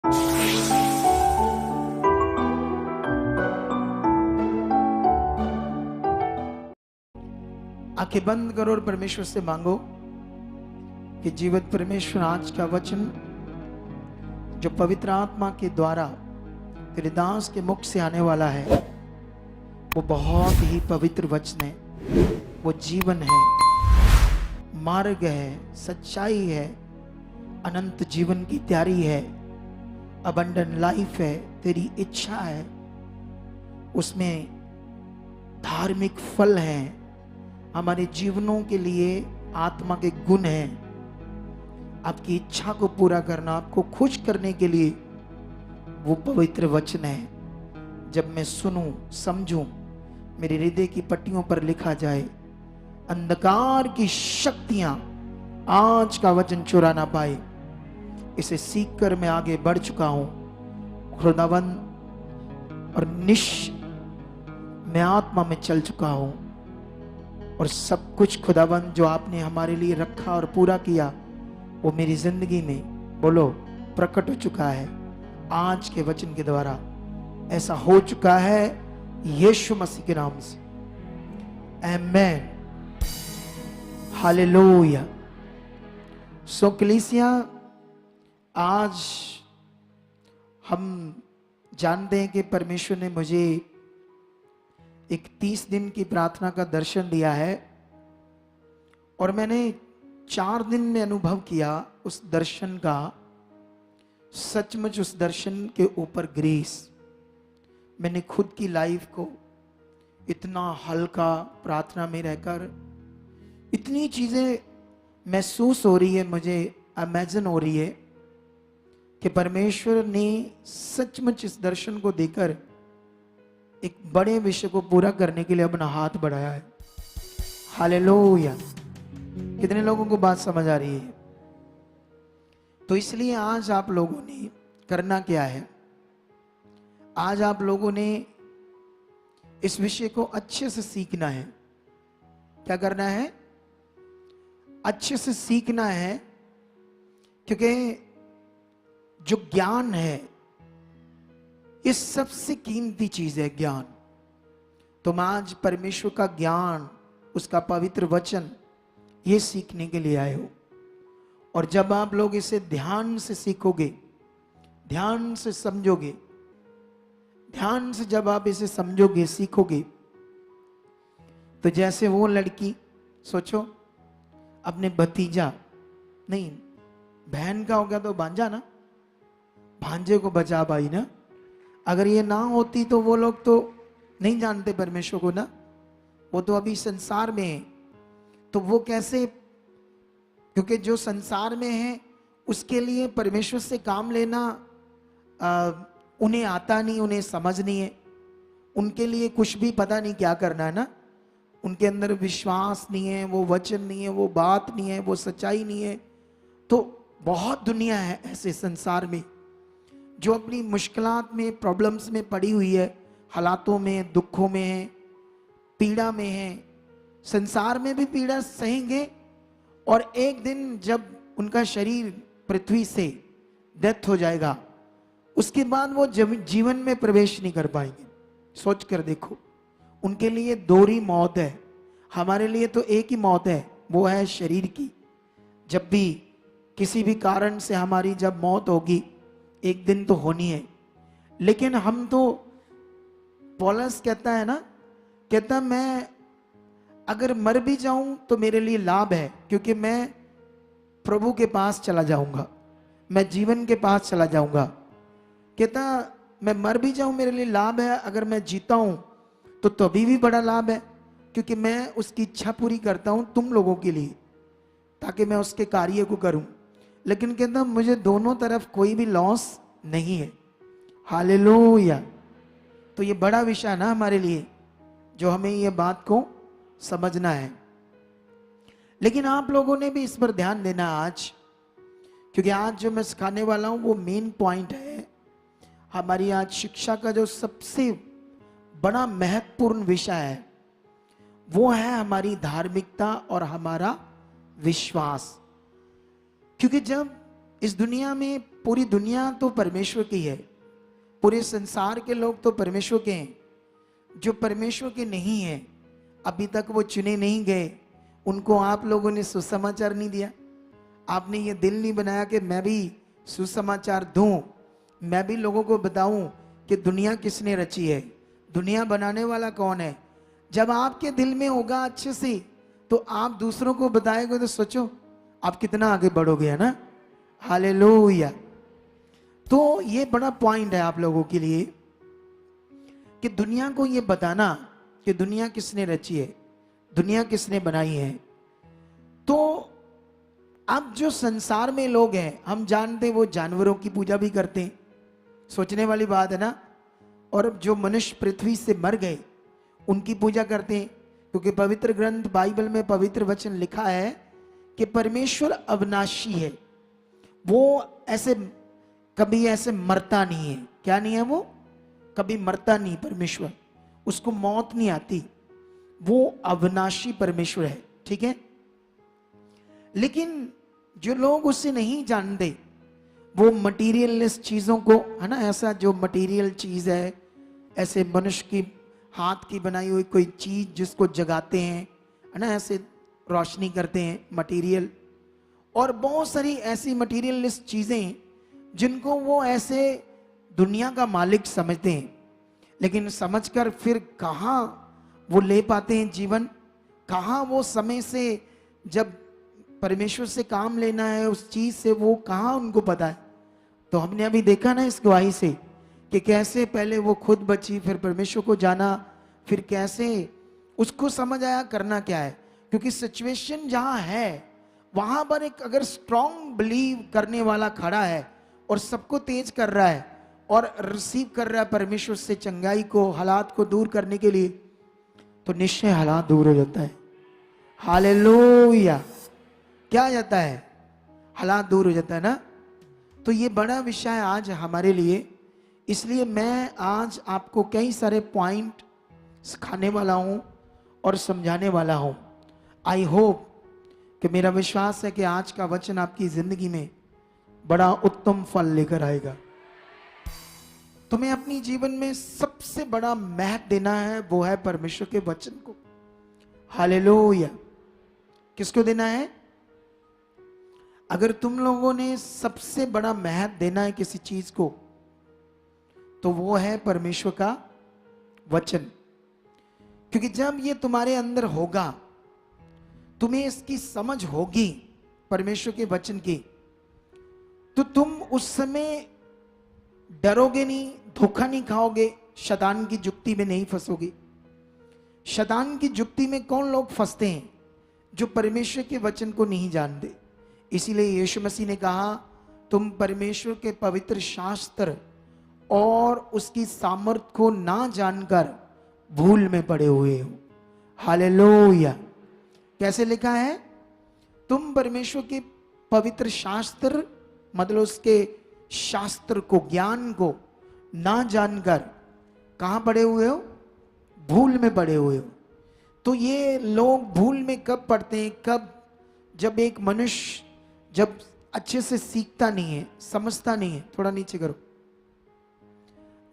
आंखें बंद करो और परमेश्वर से मांगो कि जीवित परमेश्वर आज का वचन जो पवित्र आत्मा के द्वारा तेरे दास के मुख से आने वाला है वो बहुत ही पवित्र वचन है, वो जीवन है, मार्ग है, सच्चाई है, अनंत जीवन की तैयारी है, अबंडन लाइफ है, तेरी इच्छा है, उसमें धार्मिक फल हैं, हमारे जीवनों के लिए आत्मा के गुण हैं। आपकी इच्छा को पूरा करना, आपको खुश करने के लिए वो पवित्र वचन है। जब मैं सुनूं, समझूं, मेरे हृदय की पट्टियों पर लिखा जाए, अंधकार की शक्तियां आज का वचन चुरा ना पाए। इसे सीखकर मैं आगे बढ़ चुका हूं। खुदावन और मैं आत्मा में चल चुका हूं और सब कुछ खुदावन जो आपने हमारे लिए रखा और पूरा किया वो मेरी जिंदगी में बोलो प्रकट हो चुका है। आज के वचन के द्वारा ऐसा हो चुका है यीशु मसीह के नाम से, आमेन, हालेलुया। सो कलीसिया, आज हम जानते हैं कि परमेश्वर ने मुझे एक 30 दिन की प्रार्थना का दर्शन दिया है और मैंने 4 दिन में अनुभव किया उस दर्शन का। सचमुच उस दर्शन के ऊपर ग्रेस, मैंने खुद की लाइफ को इतना हल्का प्रार्थना में रहकर इतनी चीजें महसूस हो रही है, मुझे इमेजिन हो रही है कि परमेश्वर ने सचमुच इस दर्शन को देकर एक बड़े विषय को पूरा करने के लिए अपना हाथ बढ़ाया है। हालेलुया। कितने लोगों को बात समझ आ रही है? तो इसलिए आज आप लोगों ने करना क्या है, आज आप लोगों ने इस विषय को अच्छे से सीखना है। क्या करना है? अच्छे से सीखना है, क्योंकि जो ज्ञान है ये सबसे कीमती चीज है, ज्ञान। तुम आज परमेश्वर का ज्ञान, उसका पवित्र वचन ये सीखने के लिए आए हो। और जब आप लोग इसे ध्यान से सीखोगे, ध्यान से समझोगे, ध्यान से जब आप इसे समझोगे, सीखोगे, तो जैसे वो लड़की, सोचो अपने भतीजा नहीं, बहन का हो गया तो भांजा ना, भांजे को बचा पाई ना। अगर ये ना होती तो वो लोग तो नहीं जानते परमेश्वर को ना, वो तो अभी संसार में है। तो वो कैसे, क्योंकि जो संसार में है उसके लिए परमेश्वर से काम लेना उन्हें आता नहीं, उन्हें समझ नहीं है, उनके लिए कुछ भी पता नहीं क्या करना है ना, उनके अंदर विश्वास नहीं है, वो वचन नहीं है, वो बात नहीं है, वो सच्चाई नहीं है। तो बहुत दुनिया है ऐसे संसार में जो अपनी मुश्किलात में, प्रॉब्लम्स में पड़ी हुई है, हालातों में, दुखों में है, पीड़ा में है। संसार में भी पीड़ा सहेंगे और एक दिन जब उनका शरीर पृथ्वी से डेथ हो जाएगा, उसके बाद वो जीवन में प्रवेश नहीं कर पाएंगे। सोच कर देखो, उनके लिए दोहरी मौत है, हमारे लिए तो एक ही मौत है, वो है शरीर की। जब भी किसी भी कारण से हमारी जब मौत होगी, एक दिन तो होनी है। लेकिन हम तो, पौलुस कहता है ना, कहता मैं अगर मर भी जाऊं तो मेरे लिए लाभ है, क्योंकि मैं प्रभु के पास चला जाऊंगा, मैं जीवन के पास चला जाऊंगा। कहता मैं मर भी जाऊं मेरे लिए लाभ है, अगर मैं जीता हूं तो तभी भी बड़ा लाभ है, क्योंकि मैं उसकी इच्छा पूरी करता हूं तुम लोगों के लिए, ताकि मैं उसके कार्य को करूं। लेकिन कहता मुझे दोनों तरफ कोई भी लॉस नहीं है। हालेलुया। तो ये बड़ा विषय है ना हमारे लिए, जो हमें ये बात को समझना है। लेकिन आप लोगों ने भी इस पर ध्यान देना आज, क्योंकि आज जो मैं सिखाने वाला हूं वो मेन पॉइंट है। हमारी आज शिक्षा का जो सबसे बड़ा महत्वपूर्ण विषय है वो है हमारी धार्मिकता और हमारा विश्वास। क्योंकि जब इस दुनिया में पूरी दुनिया तो परमेश्वर की है, पूरे संसार के लोग तो परमेश्वर के हैं। जो परमेश्वर के नहीं है, अभी तक वो चुने नहीं गए, उनको आप लोगों ने सुसमाचार नहीं दिया। आपने ये दिल नहीं बनाया कि मैं भी सुसमाचार दूं, मैं भी लोगों को बताऊं कि दुनिया किसने रची है, दुनिया बनाने वाला कौन है। जब आपके दिल में होगा अच्छे से, तो आप दूसरों को बताएंगे, तो सोचो आप कितना आगे बढ़ोगे, है ना। हालेलुया। तो ये बड़ा पॉइंट है आप लोगों के लिए कि दुनिया को ये बताना कि दुनिया किसने रची है, दुनिया किसने बनाई है। तो अब जो संसार में लोग हैं, हम जानते वो जानवरों की पूजा भी करते हैं, सोचने वाली बात है ना। और अब जो मनुष्य पृथ्वी से मर गए उनकी पूजा करते हैं, क्योंकि पवित्र ग्रंथ बाइबल में पवित्र वचन लिखा है कि परमेश्वर अविनाशी है, वो ऐसे कभी ऐसे मरता नहीं है। क्या नहीं है? वो कभी मरता नहीं परमेश्वर, उसको मौत नहीं आती, वो अविनाशी परमेश्वर है, ठीक है। लेकिन जो लोग उससे नहीं जानते, वो मटीरियलिस्ट चीजों को, है ना, ऐसा जो मटीरियल चीज है, ऐसे मनुष्य की हाथ की बनाई हुई कोई चीज जिसको जगाते हैं, है ना, ऐसे रोशनी करते हैं, मटीरियल। और बहुत सारी ऐसी मटीरियलिस्ट चीजें जिनको वो ऐसे दुनिया का मालिक समझते हैं, लेकिन समझकर फिर कहाँ वो ले पाते हैं जीवन, कहाँ वो समय से जब परमेश्वर से काम लेना है उस चीज से, वो कहाँ उनको पता है। तो हमने अभी देखा ना इस गवाही से कि कैसे पहले वो खुद बची, फिर परमेश्वर को जाना, फिर कैसे उसको समझ आया करना क्या है। क्योंकि सिचुएशन जहां है वहां पर एक अगर स्ट्रॉन्ग बिलीव करने वाला खड़ा है और सबको तेज कर रहा है और रिसीव कर रहा है परमेश्वर से चंगाई को, हालात को दूर करने के लिए, तो निश्चय हालात दूर हो जाता है। हालेलुया। क्या हो जाता है? हालात दूर हो जाता है ना। तो ये बड़ा विषय है आज हमारे लिए, इसलिए मैं आज आपको कई सारे पॉइंट सिखाने वाला हूं और समझाने वाला हूं। आई होप कि मेरा विश्वास है कि आज का वचन आपकी जिंदगी में बड़ा उत्तम फल लेकर आएगा। तुम्हें अपनी जीवन में सबसे बड़ा महत्व देना है, वो है परमेश्वर के वचन को। हालेलुया। किसको देना है? अगर तुम लोगों ने सबसे बड़ा महत्व देना है किसी चीज को, तो वो है परमेश्वर का वचन। क्योंकि जब ये तुम्हारे अंदर होगा, तुम्हें इसकी समझ होगी परमेश्वर के वचन की, तो तुम उस समय डरोगे नहीं, धोखा नहीं खाओगे, शैतान की जुक्ति में नहीं फंसोगे। शैतान की जुक्ति में कौन लोग फंसते हैं? जो परमेश्वर के वचन को नहीं जानते। इसीलिए यीशु मसीह ने कहा, तुम परमेश्वर के पवित्र शास्त्र और उसकी सामर्थ को ना जानकर भूल में पड़े हुए हो। हालेलुया। कैसे लिखा है? तुम परमेश्वर के पवित्र शास्त्र, मतलब उसके शास्त्र को, ज्ञान को ना जानकर कहां पड़े हुए हो? भूल में पड़े हुए हो। तो ये लोग भूल में कब पड़ते हैं? कब? जब एक मनुष्य जब अच्छे से सीखता नहीं है, समझता नहीं है, थोड़ा नीचे करो,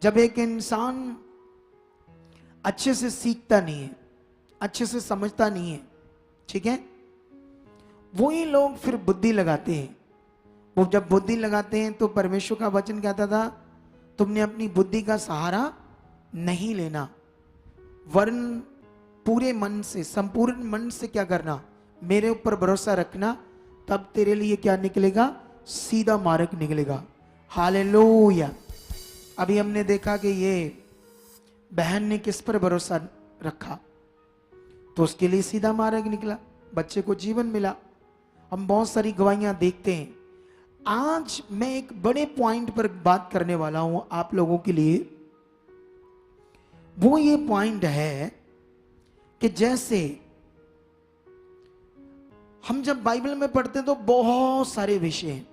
जब एक इंसान अच्छे से सीखता नहीं है, अच्छे से समझता नहीं है, ठीक है, वही लोग फिर बुद्धि लगाते हैं। वो जब बुद्धि लगाते हैं तो परमेश्वर का वचन कहता था, तुमने अपनी बुद्धि का सहारा नहीं लेना, वरन पूरे मन से, संपूर्ण मन से क्या करना? मेरे ऊपर भरोसा रखना, तब तेरे लिए क्या निकलेगा? सीधा मार्ग निकलेगा। हालेलुया। अभी हमने देखा कि ये बहन ने किस पर भरोसा रखा, तो उसके लिए सीधा मार्ग निकला, बच्चे को जीवन मिला। हम बहुत सारी गवाहियां देखते हैं। आज मैं एक बड़े पॉइंट पर बात करने वाला हूं आप लोगों के लिए। वो ये पॉइंट है कि जैसे हम जब बाइबल में पढ़ते हैं तो बहुत सारे विषय हैं,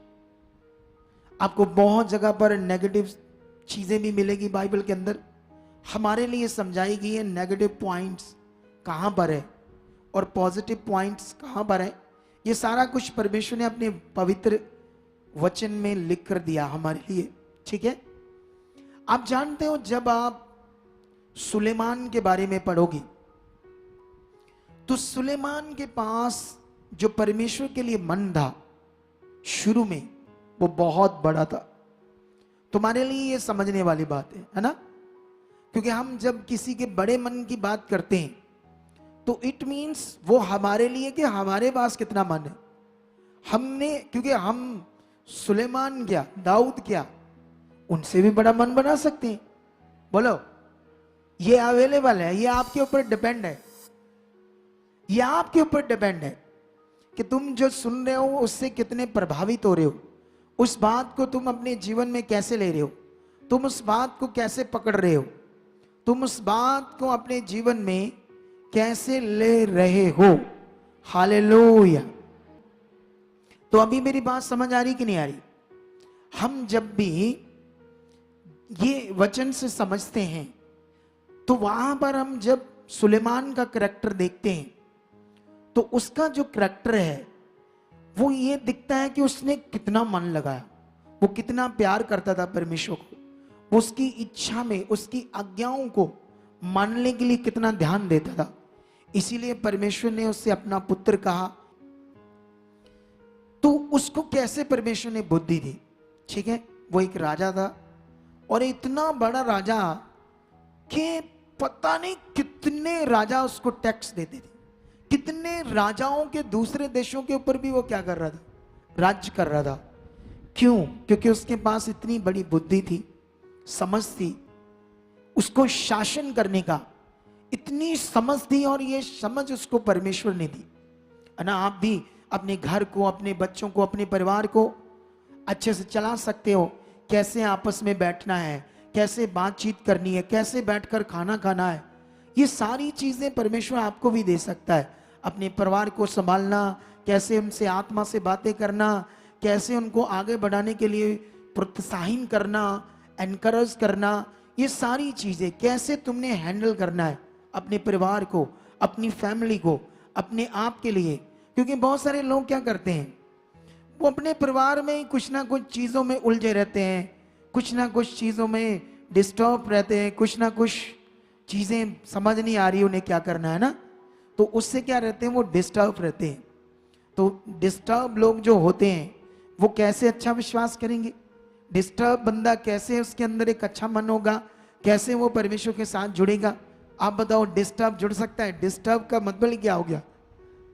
आपको बहुत जगह पर नेगेटिव चीजें भी मिलेगी बाइबल के अंदर। हमारे लिए समझाई गई है नेगेटिव पॉइंट्स कहां पर है और पॉजिटिव पॉइंट्स कहां पर है। ये सारा कुछ परमेश्वर ने अपने पवित्र वचन में लिख कर दिया हमारे लिए। ठीक है, आप जानते हो जब आप सुलेमान के बारे में पढ़ोगे तो सुलेमान के पास जो परमेश्वर के लिए मन था शुरू में वो बहुत बड़ा था। तुम्हारे लिए ये समझने वाली बात है ना, क्योंकि हम जब किसी के बड़े मन की बात करते हैं तो इट मीन्स वो हमारे लिए कि हमारे पास कितना मन है। हमने, क्योंकि हम सुलेमान क्या, दाऊद क्या, उनसे भी बड़ा मन बना सकते हैं। बोलो, ये अवेलेबल है, ये आपके ऊपर डिपेंड है, ये आपके ऊपर डिपेंड है कि तुम जो सुन रहे हो उससे कितने प्रभावित हो रहे हो, उस बात को तुम अपने जीवन में कैसे ले रहे हो, तुम उस बात को कैसे पकड़ रहे हो, तुम उस बात को अपने जीवन में कैसे ले रहे हो। हालेलुया। तो अभी मेरी बात समझ आ रही कि नहीं आ रही? हम जब भी ये वचन से समझते हैं तो वहां पर हम जब सुलेमान का करैक्टर देखते हैं तो उसका जो करैक्टर है वो ये दिखता है कि उसने कितना मन लगाया, वो कितना प्यार करता था परमेश्वर को, वो उसकी इच्छा में, उसकी आज्ञाओं को मानने के लिए कितना ध्यान देता था। इसीलिए परमेश्वर ने उससे अपना पुत्र कहा। तो उसको कैसे परमेश्वर ने बुद्धि दी? ठीक है, वो एक राजा था और इतना बड़ा राजा कि पता नहीं कितने राजा उसको टैक्स देते थे, कितने राजाओं के दूसरे देशों के ऊपर भी वो क्या कर रहा था, राज्य कर रहा था। क्यों? क्योंकि उसके पास इतनी बड़ी बुद्धि थी, समझ थी, उसको शासन करने का इतनी समझ थी, और ये समझ उसको परमेश्वर ने दी है ना। आप भी अपने घर को, अपने बच्चों को, अपने परिवार को अच्छे से चला सकते हो। कैसे आपस में बैठना है, कैसे बातचीत करनी है, कैसे बैठकर खाना खाना है, ये सारी चीजें परमेश्वर आपको भी दे सकता है। अपने परिवार को संभालना, कैसे उनसे आत्मा से बातें करना, कैसे उनको आगे बढ़ाने के लिए प्रोत्साहन करना, एनकरेज करना, ये सारी चीजें कैसे तुमने हैंडल करना है अपने परिवार को, अपनी फैमिली को, अपने आप के लिए। क्योंकि बहुत सारे लोग क्या करते हैं, वो अपने परिवार में कुछ ना कुछ चीजों में उलझे रहते हैं, कुछ ना कुछ चीजों में डिस्टर्ब रहते हैं, कुछ ना कुछ चीजें समझ नहीं आ रही उन्हें क्या करना है ना, तो उससे क्या रहते हैं, वो डिस्टर्ब रहते हैं। तो डिस्टर्ब लोग जो होते हैं वो कैसे अच्छा विश्वास करेंगे? डिस्टर्ब बंदा कैसे उसके अंदर एक अच्छा मन होगा, कैसे वो परमेश्वर के साथ जुड़ेगा? आप बताओ, डिस्टर्ब जुड़ सकता है? डिस्टर्ब का मतलब क्या हो गया?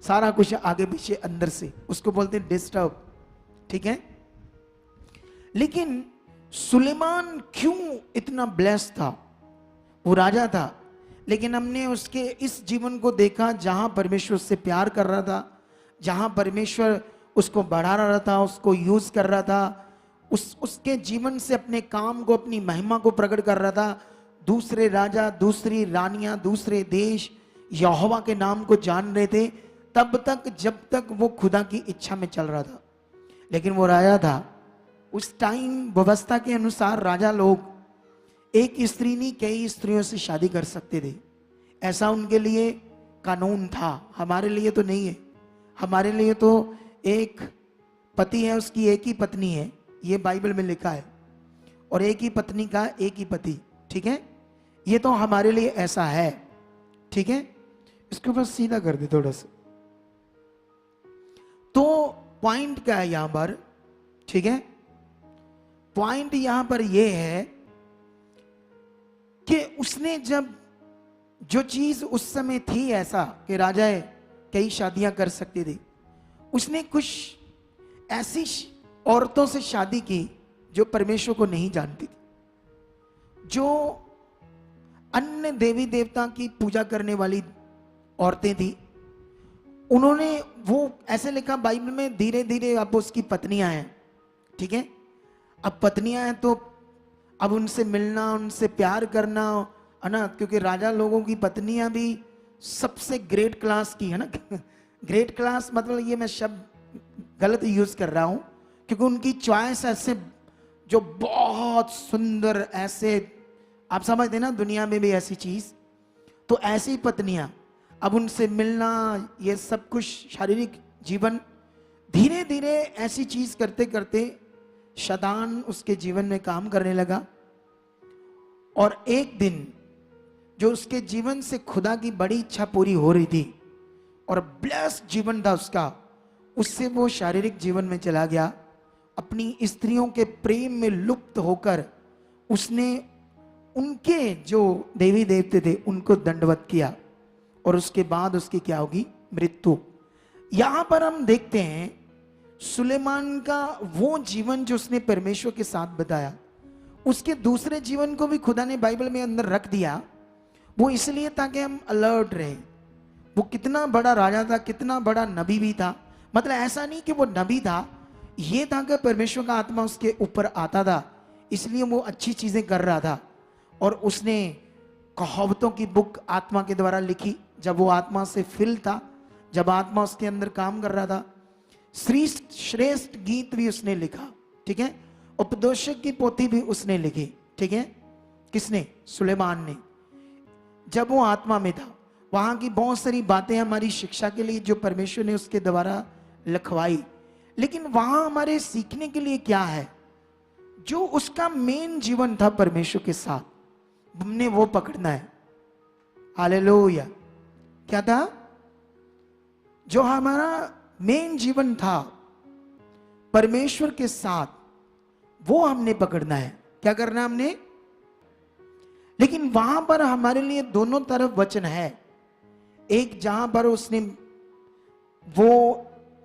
सारा कुछ आगे पीछे अंदर से, उसको बोलते हैं डिस्टर्ब। ठीक है, लेकिन सुलेमान क्यों इतना ब्लेस्ड था? वो राजा था, लेकिन हमने उसके इस जीवन को देखा जहां परमेश्वर उससे प्यार कर रहा था, जहां परमेश्वर उसको बढ़ा रहा था, उसको यूज कर रहा था, उसके जीवन से अपने काम को, अपनी महिमा को प्रकट कर रहा था। दूसरे राजा, दूसरी रानियां, दूसरे देश यहोवा के नाम को जान रहे थे तब तक, जब तक वो खुदा की इच्छा में चल रहा था। लेकिन वो राजा था, उस टाइम व्यवस्था के अनुसार राजा लोग एक स्त्री नहीं कई स्त्रियों से शादी कर सकते थे, ऐसा उनके लिए कानून था। हमारे लिए तो नहीं है, हमारे लिए तो एक पति है, उसकी एक ही पत्नी है, ये बाइबल में लिखा है, और एक ही पत्नी का एक ही पति। ठीक है, ये तो हमारे लिए ऐसा है। ठीक है, इसको बस सीधा कर दे थोड़ा सा। तो पॉइंट क्या है यहां पर? ठीक है, पॉइंट यहां पर यह है कि उसने जब जो चीज उस समय थी ऐसा कि राजा कई शादियां कर सकते थे, उसने कुछ ऐसी औरतों से शादी की जो परमेश्वर को नहीं जानती थी, जो अन्य देवी देवता की पूजा करने वाली औरतें थी। उन्होंने, वो ऐसे लिखा बाइबल में, धीरे धीरे अब उसकी पत्नियां हैं। ठीक है, अब पत्नियां हैं तो अब उनसे मिलना, उनसे प्यार करना है ना, क्योंकि राजा लोगों की पत्नियां भी सबसे ग्रेट क्लास की है ना। ग्रेट क्लास मतलब ये मैं शब्द गलत यूज कर रहा हूं, क्योंकि उनकी चॉइस ऐसे जो बहुत सुंदर, ऐसे आप समझते ना, दुनिया में भी ऐसी चीज, तो ऐसी पत्नियां, अब उनसे मिलना, ये सब कुछ शारीरिक जीवन, धीरे धीरे ऐसी चीज करते करते शैतान उसके जीवन में काम करने लगा। और एक दिन जो उसके जीवन से खुदा की बड़ी इच्छा पूरी हो रही थी और ब्लेस्ड जीवन था उसका, उससे वो शारीरिक जीवन में चला गया। अपनी स्त्रियों के प्रेम में लुप्त होकर उसने उनके जो देवी देवते थे उनको दंडवत किया और उसके बाद उसकी क्या होगी? मृत्यु। यहां पर हम देखते हैं सुलेमान का वो जीवन जो उसने परमेश्वर के साथ बताया, उसके दूसरे जीवन को भी खुदा ने बाइबल में अंदर रख दिया। वो इसलिए ताकि हम अलर्ट रहे। वो कितना बड़ा राजा था, कितना बड़ा नबी भी था। मतलब ऐसा नहीं कि वो नबी था, ये था कि परमेश्वर का आत्मा उसके ऊपर आता था, इसलिए वो अच्छी चीजें कर रहा था। और उसने कहावतों की बुक आत्मा के द्वारा लिखी, जब वो आत्मा से फिल था, जब आत्मा उसके अंदर काम कर रहा था। श्रेष्ठ गीत भी उसने लिखा, ठीक है। उपदेशक की पोथी भी उसने लिखी, ठीक है। किसने? सुलेमान ने। जब वो आत्मा में था, वहां की बहुत सारी बातें हमारी शिक्षा के लिए जो परमेश्वर ने उसके द्वारा लिखवाई। लेकिन वहां हमारे सीखने के लिए क्या है? जो उसका मेन जीवन था परमेश्वर के साथ, हमने वो पकड़ना है। हालेलुया। क्या था? जो हमारा मेन जीवन था परमेश्वर के साथ, वो हमने पकड़ना है। क्या करना है हमने? लेकिन वहां पर हमारे लिए दोनों तरफ वचन है। एक जहां पर उसने वो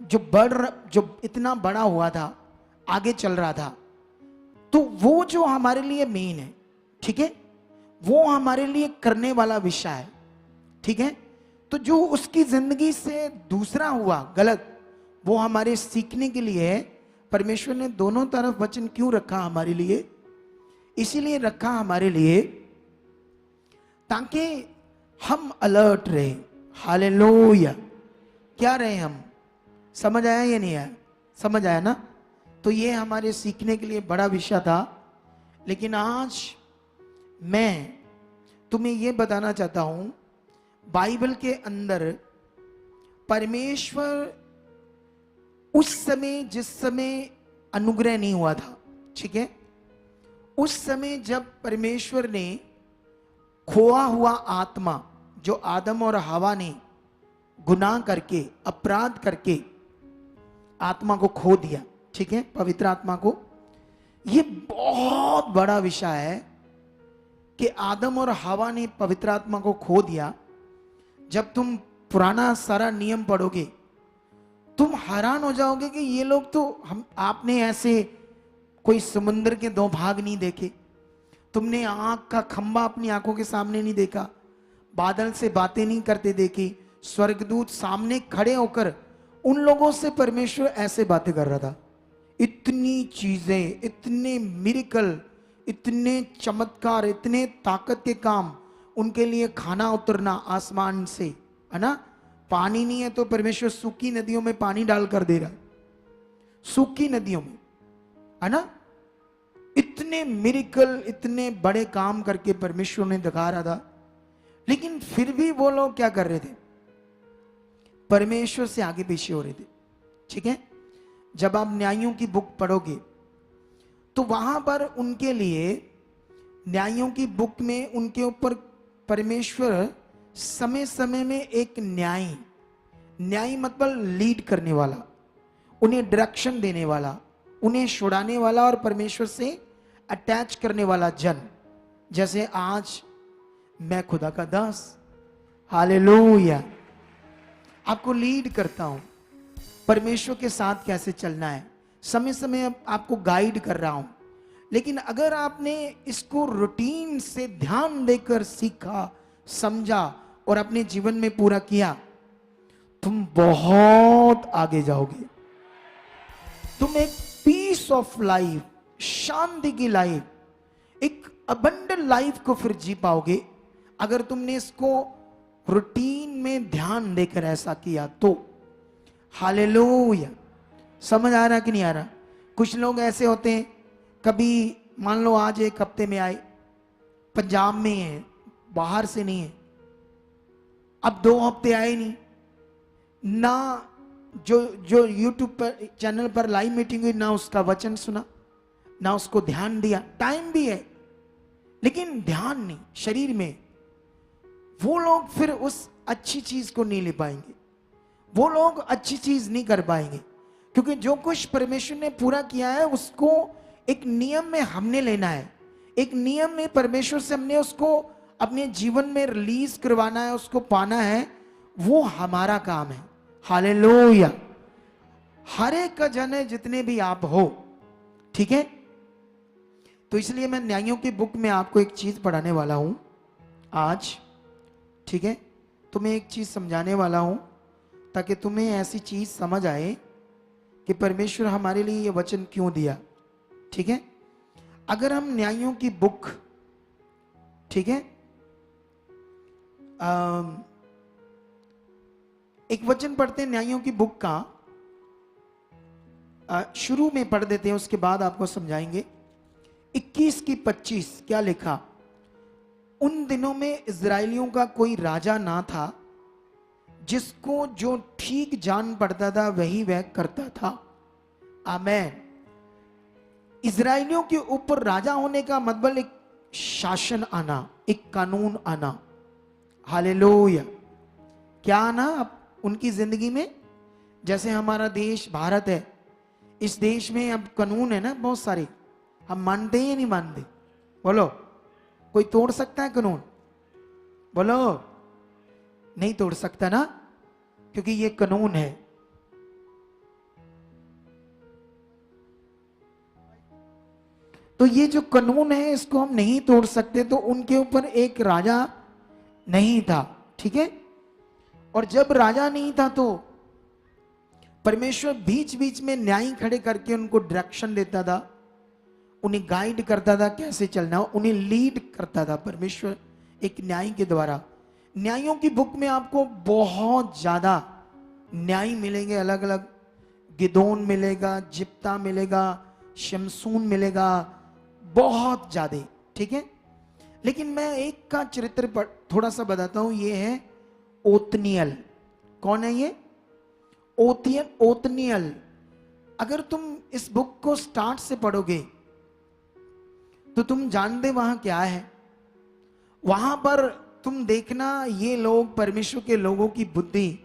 जो इतना बड़ा हुआ था, आगे चल रहा था, तो वो जो हमारे लिए मेन है, ठीक है, वो हमारे लिए करने वाला विषय है, ठीक है। तो जो उसकी जिंदगी से दूसरा हुआ गलत, वो हमारे सीखने के लिए है। परमेश्वर ने दोनों तरफ वचन क्यों रखा हमारे लिए? इसीलिए रखा हमारे लिए ताकि हम अलर्ट रहे। हालेलुया। क्या रहे हम? समझ आया या नहीं आया? समझ आया ना? तो ये हमारे सीखने के लिए बड़ा विषय था। लेकिन आज मैं तुम्हें ये बताना चाहता हूं, बाइबल के अंदर परमेश्वर उस समय, जिस समय अनुग्रह नहीं हुआ था, ठीक है, उस समय जब परमेश्वर ने खोआ हुआ आत्मा, जो आदम और हवा ने गुनाह करके, अपराध करके आत्मा को खो दिया, ठीक है, पवित्र आत्मा को। ये बहुत बड़ा विषय है कि आदम और हवा ने पवित्र आत्मा को खो दिया। जब तुम पुराना सारा नियम पढ़ोगे, तुम हैरान हो जाओगे कि ये लोग तो आपने ऐसे कोई समुद्र के दो भाग नहीं देखे, तुमने आंख का खंबा अपनी आंखों के सामने नहीं देखा, बादल से बातें नहीं करते देखी, स्वर्गदूत सामने खड़े होकर उन लोगों से परमेश्वर ऐसे बातें कर रहा था। इतनी चीजें, इतने मिरेकल, इतने चमत्कार, इतने ताकत के काम, उनके लिए खाना उतरना आसमान से, है ना। पानी नहीं है तो परमेश्वर सूखी नदियों में पानी डाल कर दे रहा, सूखी नदियों में, है ना। इतने मिरेकल, इतने बड़े काम करके परमेश्वर ने दिखा रहा था। लेकिन फिर भी वो लोग क्या कर रहे थे? परमेश्वर से आगे पीछे हो रहे थे, ठीक है। जब आप न्यायों की बुक पढ़ोगे तो वहां पर उनके लिए, न्यायों की बुक में उनके ऊपर परमेश्वर समय समय में एक न्यायी मतलब लीड करने वाला, उन्हें डायरेक्शन देने वाला, उन्हें छुड़ाने वाला और परमेश्वर से अटैच करने वाला जन। जैसे आज मैं खुदा का दास, हालेलुया, आपको लीड करता हूं परमेश्वर के साथ कैसे चलना है, समय समय आपको गाइड कर रहा हूं। लेकिन अगर आपने इसको रूटीन से ध्यान देकर सीखा, समझा और अपने जीवन में पूरा किया, तुम बहुत आगे जाओगे। तुम एक पीस ऑफ लाइफ, शांति की लाइफ, एक अबंडेंट लाइफ को फिर जी पाओगे अगर तुमने इसको रूटीन में ध्यान देकर ऐसा किया तो। हालेलुया। समझ आ रहा कि नहीं आ रहा? कुछ लोग ऐसे होते हैं, कभी मान लो आज एक हफ्ते में आए, पंजाब में है, बाहर से नहीं है, अब 2 हफ्ते आए नहीं ना, जो यूट्यूब पर चैनल पर लाइव मीटिंग हुई ना उसका वचन सुना, ना उसको ध्यान दिया। टाइम भी है लेकिन ध्यान नहीं शरीर में, वो लोग फिर उस अच्छी चीज को नहीं ले पाएंगे, वो लोग अच्छी चीज नहीं कर पाएंगे। क्योंकि जो कुछ परमेश्वर ने पूरा किया है उसको एक नियम में हमने लेना है, एक नियम में परमेश्वर से हमने उसको अपने जीवन में रिलीज करवाना है, उसको पाना है, वो हमारा काम है। हालेलुया। हर एक का जन है जितने भी आप हो, ठीक है। तो इसलिए मैं न्यायों की बुक में आपको एक चीज पढ़ाने वाला हूं आज, ठीक है। तो मैं एक चीज समझाने वाला हूं ताकि तुम्हें ऐसी चीज समझ आए कि परमेश्वर हमारे लिए ये वचन क्यों दिया, ठीक है। अगर हम न्यायों की बुक, ठीक है, एक वचन पढ़ते हैं न्यायों की बुक का, शुरू में पढ़ देते हैं, उसके बाद आपको समझाएंगे। 21 की 25 क्या लिखा? उन दिनों में इजराइलियों का कोई राजा ना था, जिसको जो ठीक जान पड़ता था वही वह करता था। आमेन। इजराइलियों के ऊपर राजा होने का मतलब एक शासन आना, एक कानून आना। हालेलुया। क्या आना उनकी जिंदगी में? जैसे हमारा देश भारत है, इस देश में अब कानून है ना बहुत सारे, हम मानते हैं या नहीं मानते? बोलो, कोई तोड़ सकता है कानून? बोलो, नहीं तोड़ सकता ना, क्योंकि ये कानून है। तो ये जो कानून है इसको हम नहीं तोड़ सकते। तो उनके ऊपर एक राजा नहीं था, ठीक है। और जब राजा नहीं था तो परमेश्वर बीच बीच में न्याय खड़े करके उनको डायरेक्शन देता था, उन्हें गाइड करता था कैसे चलना, उन्हें लीड करता था परमेश्वर एक न्याय के द्वारा। न्यायों की बुक में आपको बहुत ज्यादा न्याय मिलेंगे, अलग अलग। गिदोन मिलेगा, जिप्ता मिलेगा, शमसून मिलेगा, बहुत ज्यादा, ठीक है। लेकिन मैं एक का चरित्र पर थोड़ा सा बताता हूं, ये है ओतनियल। कौन है ये? ओतनियल। अगर तुम इस बुक को स्टार्ट से पढ़ोगे तो तुम जान दे वहां क्या है। वहां पर तुम देखना, ये लोग परमेश्वर के लोगों की बुद्धि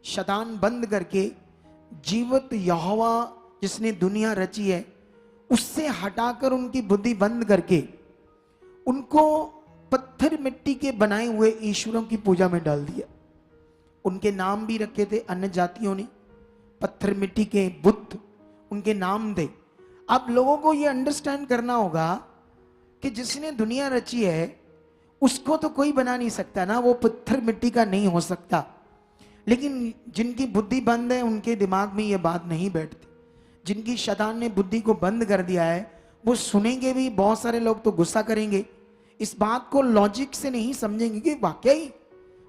शैतान बंद करके जीवित यहोवा जिसने दुनिया रची है उससे हटाकर, उनकी बुद्धि बंद करके उनको पत्थर मिट्टी के बनाए हुए ईश्वरों की पूजा में डाल दिया। उनके नाम भी रखे थे अन्य जातियों ने, पत्थर मिट्टी के बुत उनके नाम थे। अब लोगों को यह अंडरस्टैंड करना होगा कि जिसने दुनिया रची है उसको तो कोई बना नहीं सकता ना, वो पत्थर मिट्टी का नहीं हो सकता। लेकिन जिनकी बुद्धि बंद है उनके दिमाग में ये बात नहीं बैठती। जिनकी शैतान ने बुद्धि को बंद कर दिया है वो सुनेंगे भी, बहुत सारे लोग तो गुस्सा करेंगे, इस बात को लॉजिक से नहीं समझेंगे कि वाकई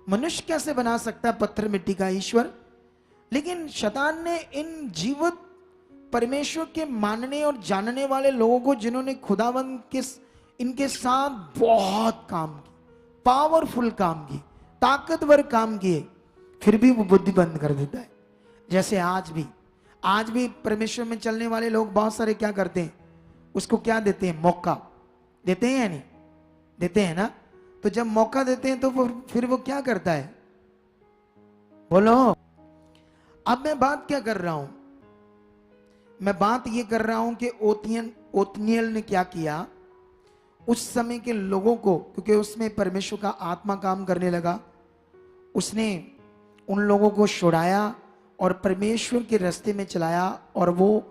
मनुष्य कैसे बना सकता है पत्थर मिट्टी का ईश्वर। लेकिन शैतान ने इन जीवित परमेश्वर के मानने और जानने वाले लोगों को, जिन्होंने खुदावंद के इनके साथ बहुत काम किए, पावरफुल काम किए, ताकतवर काम किए, फिर भी वो बुद्धि बंद कर देता है। जैसे आज भी परमेश्वर में चलने वाले लोग बहुत सारे क्या करते हैं, उसको क्या देते हैं? मौका देते हैं या नहीं देते हैं ना। तो जब मौका देते हैं तो फिर वो क्या करता है? बोलो। अब मैं बात क्या कर रहा हूं? मैं बात ये कर रहा हूं कि ओतनियल ने क्या किया उस समय के लोगों को, क्योंकि उसमें परमेश्वर का आत्मा काम करने लगा। उसने उन लोगों को छुड़ाया और परमेश्वर के रास्ते में चलाया, और वो